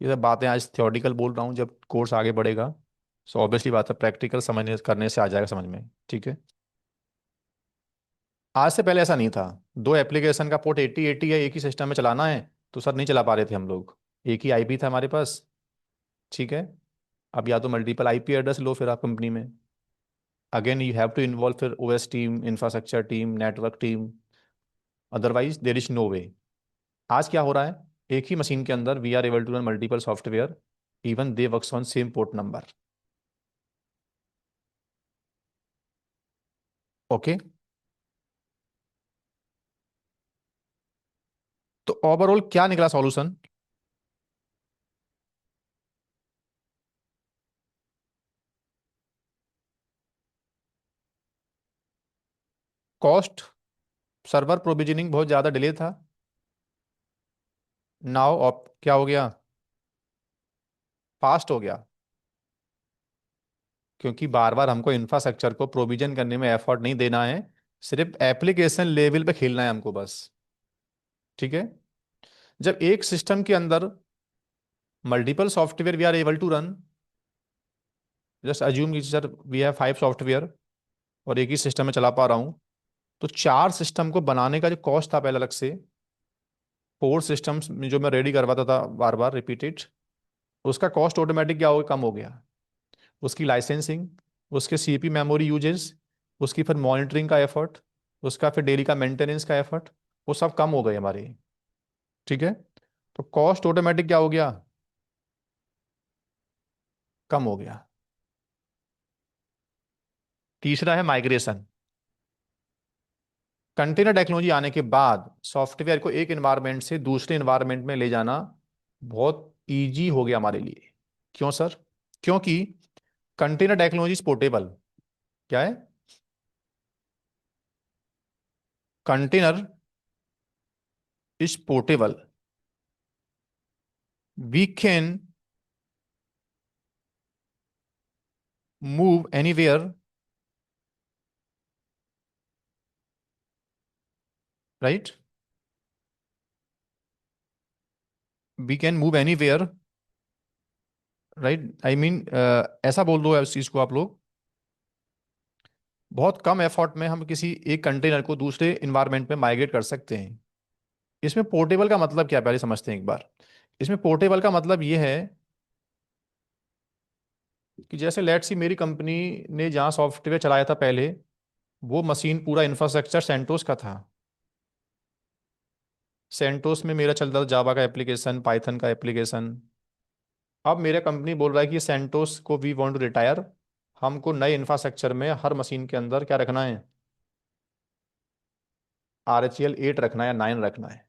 ये सब बातें आज थ्योरेटिकल बोल रहा हूँ, जब कोर्स आगे बढ़ेगा सो ऑब्वियसली बात है प्रैक्टिकल समझने करने से आ जाएगा समझ में, ठीक है। आज से पहले ऐसा नहीं था, दो एप्लीकेशन का पोर्ट 8080 है, एक ही सिस्टम में चलाना है, तो सर नहीं चला पा रहे थे हम लोग, एक ही आईपी था हमारे पास, ठीक है। अब या तो मल्टीपल आईपी एड्रेस लो फिर आप कंपनी में, again you have to involve फिर OS team, infrastructure team, network team, otherwise there is no way. आज क्या हो रहा है, एक ही मशीन के अंदर we are able to run multiple software, even they works on same port number. Okay, तो ओवरऑल क्या निकला सॉल्यूशन? कॉस्ट, सर्वर प्रोविजनिंग बहुत ज्यादा डिले था। नाउ क्या हो गया, फास्ट हो गया, क्योंकि बार बार हमको इंफ्रास्ट्रक्चर को प्रोविजन करने में एफर्ट नहीं देना है, सिर्फ एप्लीकेशन लेवल पे खेलना है हमको बस, ठीक है। जब एक सिस्टम के अंदर multiple software we are able to run, just assume कि सर वी हैव 5 सॉफ्टवेयर और एक ही सिस्टम में चला पा रहा हूं, तो 4 सिस्टम को बनाने का जो कॉस्ट था पहले अलग से, 4 सिस्टम्स में जो मैं रेडी करवाता था बार बार रिपीटेड, उसका कॉस्ट ऑटोमेटिक क्या हो गया, कम हो गया। उसकी लाइसेंसिंग, उसके सीपी मेमोरी यूजेस, उसकी फिर मॉनिटरिंग का एफर्ट, उसका फिर डेली का मेंटेनेंस का एफर्ट, वो सब कम हो गए हमारे, ठीक है। तो कॉस्ट ऑटोमेटिक क्या हो गया, कम हो गया। तीसरा है माइग्रेशन। कंटेनर टेक्नोलॉजी आने के बाद सॉफ्टवेयर को एक एनवायरनमेंट से दूसरे एनवायरनमेंट में ले जाना बहुत इजी हो गया हमारे लिए। क्यों सर? क्योंकि कंटेनर टेक्नोलॉजी इज पोर्टेबल। क्या है? Container is portable, we can move anywhere, right, we can move anywhere, right. I mean ऐसा बोल दो इस चीज को आप लोग, बहुत कम एफर्ट में हम किसी एक कंटेनर को दूसरे इन्वायरमेंट में माइग्रेट कर सकते हैं। इसमें पोर्टेबल का मतलब क्या है पहले समझते हैं एक बार। इसमें पोर्टेबल का मतलब ये है कि जैसे लेट सी मेरी कंपनी ने जहाँ सॉफ्टवेयर चलाया था पहले, वो मशीन पूरा इंफ्रास्ट्रक्चर सेंटोस का था, सेंटोस में मेरा चलता था जावा का एप्लीकेशन, पाइथन का एप्लीकेशन। अब मेरा कंपनी बोल रहा है कि सेंटोस को वी वांट टू रिटायर, हमको नए इंफ्रास्ट्रक्चर में हर मशीन के अंदर क्या रखना है, RHEL 8 रखना है या 9 रखना है।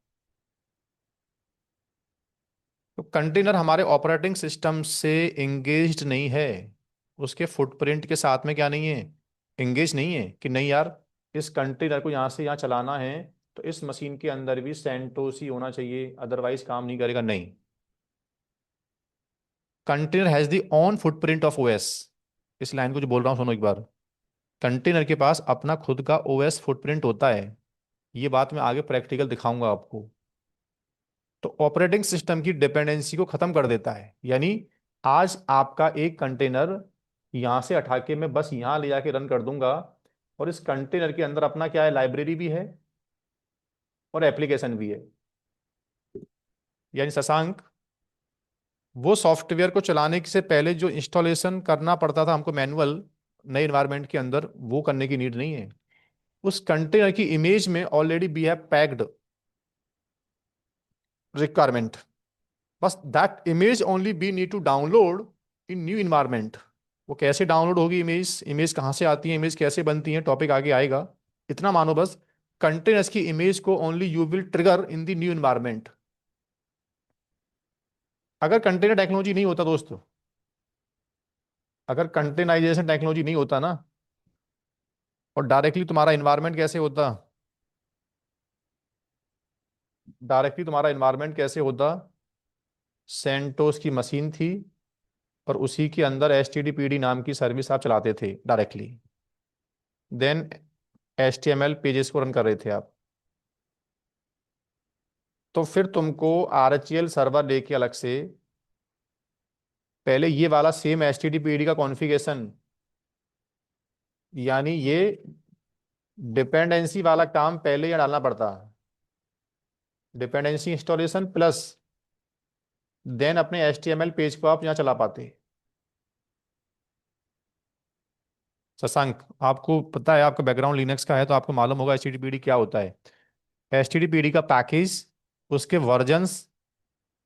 तो कंटेनर हमारे ऑपरेटिंग सिस्टम से एंगेज्ड नहीं है, उसके फुटप्रिंट के साथ में क्या नहीं है, एंगेज नहीं है कि नहीं यार इस कंटेनर को यहाँ से यहाँ चलाना है तो इस मशीन के अंदर भी सेंटोस ही होना चाहिए, अदरवाइज काम नहीं करेगा, नहीं। Container has the on footprint of OS. इस लाइन को जो बोल रहा हूँ सुनो एक बार, कंटेनर के पास अपना खुद का ओएस फुटप्रिंट होता है। ये बात मैं आगे प्रैक्टिकल दिखाऊंगा आपको। तो ऑपरेटिंग सिस्टम की डिपेंडेंसी को खत्म कर देता है। यानी आज आपका एक कंटेनर यहां से उठा के मैं बस यहां ले जाके रन कर दूंगा, और इस कंटेनर के अंदर अपना क्या है, लाइब्रेरी भी है और एप्लीकेशन भी है। यानी शशांक, वो सॉफ्टवेयर को चलाने से पहले जो इंस्टॉलेशन करना पड़ता था हमको मैनुअल नए इन्वायरमेंट के अंदर, वो करने की नीड नहीं है। उस कंटेनर की इमेज में already we have packed requirement, बस that image only we need to download in new environment. वो कैसे डाउनलोड होगी इमेज, इमेज कहाँ से आती है, इमेज कैसे बनती है, टॉपिक आगे आएगा। इतना मानो बस, कंटेनर्स की इमेज को only you will trigger in the new environment. अगर कंटेनर टेक्नोलॉजी नहीं होता दोस्तों, अगर कंटेनराइजेशन टेक्नोलॉजी नहीं होता ना, और डायरेक्टली तुम्हारा इन्वायरमेंट कैसे होता, डायरेक्टली तुम्हारा इन्वायरमेंट कैसे होता, सेंटोस की मशीन थी और उसी के अंदर HTTPD नाम की सर्विस आप चलाते थे डायरेक्टली, देन HTML पेजेस को रन कर रहे थे आप। तो फिर तुमको RHEL सर्वर लेके अलग से पहले ये वाला सेम HTTPD का कॉन्फ़िगरेशन, यानी ये डिपेंडेंसी वाला काम पहले ये डालना पड़ता, डिपेंडेंसी इंस्टॉलेशन प्लस देन अपने HTML पेज को आप यहाँ चला पाते। शशांक, आपको पता है, आपका बैकग्राउंड लिनक्स का है तो आपको मालूम होगा HTTPD क्या होता है। HTTPD का पैकेज, उसके वर्जन्स,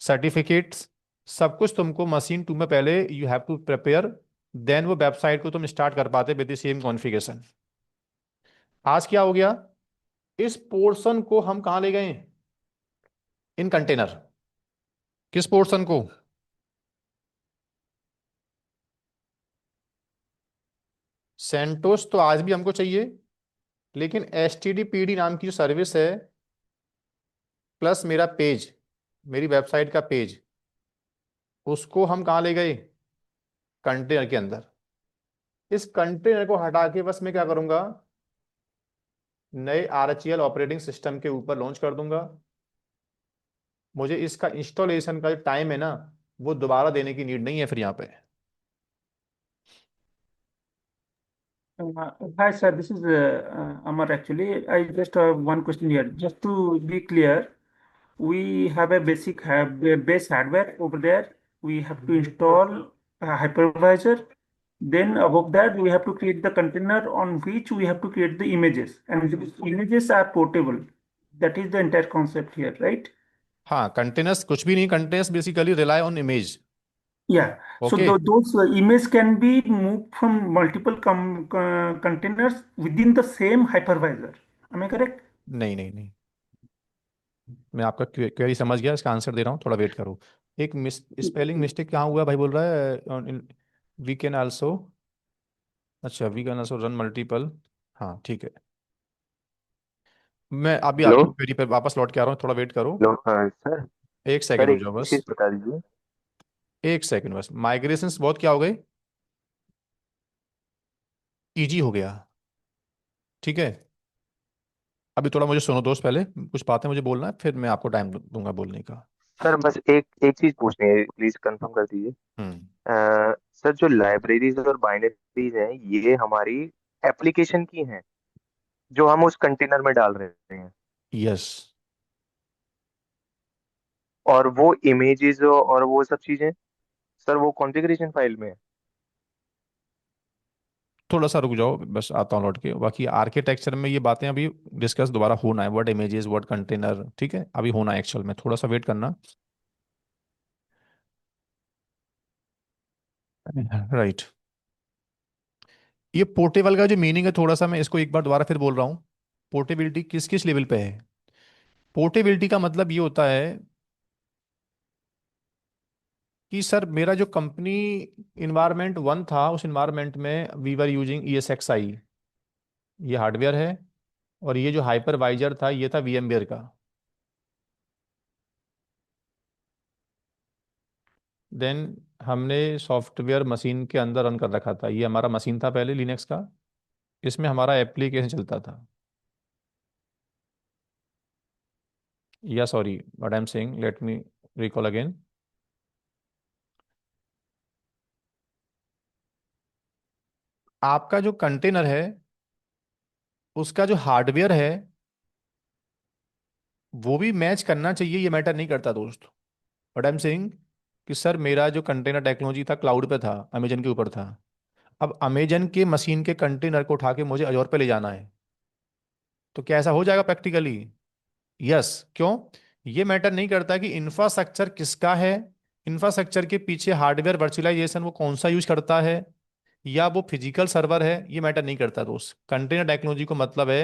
सर्टिफिकेट्स, सब कुछ तुमको मशीन टू में पहले you have to prepare, then वो वेबसाइट को तुम स्टार्ट कर पाते विद द सेम कॉन्फ़िगरेशन। आज क्या हो गया, इस पोर्शन को हम कहाँ ले गए, इन कंटेनर। किस पोर्शन को, सेंटोस तो आज भी हमको चाहिए, लेकिन HTTPD नाम की जो सर्विस है प्लस मेरा पेज, मेरी वेबसाइट का पेज, उसको हम कहाँ ले गए, कंटेनर के अंदर। इस कंटेनर को हटा के बस मैं क्या करूंगा, नए RHEL ऑपरेटिंग सिस्टम के ऊपर लॉन्च कर दूंगा। मुझे इसका इंस्टॉलेशन का जो टाइम है ना, वो दोबारा देने की नीड नहीं है फिर यहाँ पे। Hi, sir. This is Amar. Actually, I just have one question here. Just to be clear, we have a base hardware over there. We have to install a hypervisor. Then above that, we have to create the container on which we have to create the images, and these images are portable. That is the entire concept here, right? हाँ, containers कुछ भी नहीं, containers basically rely on image. Yeah. So okay, those images can be moved from multiple containers within the same hypervisor. Am I correct? नहीं नहीं नहीं, मैं आपका query समझ गया, इसका आंसर दे रहा हूँ, थोड़ा वेट करो। एक स्पेलिंग मिस्टेक कहाँ हुआ भाई, बोल रहा है वी कैन आल्सो, अच्छा we can also run multiple, हाँ ठीक है। मैं अभी हेलो। आपकी क्वेरी पर वापस लौट के आ रहा हूँ, थोड़ा वेट करो, हेलो, हाँ सर। एक सर सेकंड रुक एक जाओ बस, चीज बता दीजिए। एक सेकंड बस। माइग्रेशंस बहुत क्या हो गए, इजी हो गया, ठीक है। अभी थोड़ा मुझे सुनो दोस्त, पहले कुछ बातें मुझे बोलना है, फिर मैं आपको टाइम दूंगा बोलने का। सर बस एक एक चीज पूछनी है, प्लीज कंफर्म कर दीजिए। हम्म, सर जो लाइब्रेरीज और बाइनरीज हैं, ये हमारी एप्लीकेशन की हैं जो हम उस कंटेनर में डाल रहे हैं, यस। और वो इमेजेस और वो सब चीजें सर वो कॉन्फ़िगरेशन फाइल में है। थोड़ा सा रुक जाओ बस, आता हूँ लौट के। बाकी आर्किटेक्चर में ये बातें अभी डिस्कस दोबारा होना है, व्हाट इमेजेस व्हाट कंटेनर, ठीक है, अभी होना है एक्चुअल में, थोड़ा सा वेट करना। राइट, ये पोर्टेबल का जो मीनिंग है, थोड़ा सा मैं इसको एक बार दोबारा फिर बोल रहा हूँ। पोर्टेबिलिटी किस किस लेवल पे है, पोर्टेबिलिटी का मतलब ये होता है कि सर मेरा जो कंपनी इन्वायरमेंट 1 था, उस इन्वायरमेंट में वी वर यूजिंग ESXi, ये हार्डवेयर है, और ये जो हाइपरवाइजर था ये था VMware का। देन हमने सॉफ्टवेयर मशीन के अंदर रन कर रखा था, ये हमारा मशीन था पहले लिनक्स का, इसमें हमारा एप्लीकेशन चलता था। या sorry, what I am saying, let me recall again. आपका जो कंटेनर है उसका जो हार्डवेयर है वो भी मैच करना चाहिए, ये मैटर नहीं करता दोस्त। व्हाट आई एम सेइंग कि सर मेरा जो कंटेनर टेक्नोलॉजी था क्लाउड पे था, अमेजन के ऊपर था। अब अमेजन के मशीन के कंटेनर को उठा के मुझे अजोर पे ले जाना है, तो क्या ऐसा हो जाएगा प्रैक्टिकली? यस। क्यों? ये मैटर नहीं करता कि इंफ्रास्ट्रक्चर किसका है, इंफ्रास्ट्रक्चर के पीछे हार्डवेयर वर्चुअलाइजेशन वो कौन सा यूज करता है, या वो फिजिकल सर्वर है, ये मैटर नहीं करता दोस्त। कंटेनर टेक्नोलॉजी को मतलब है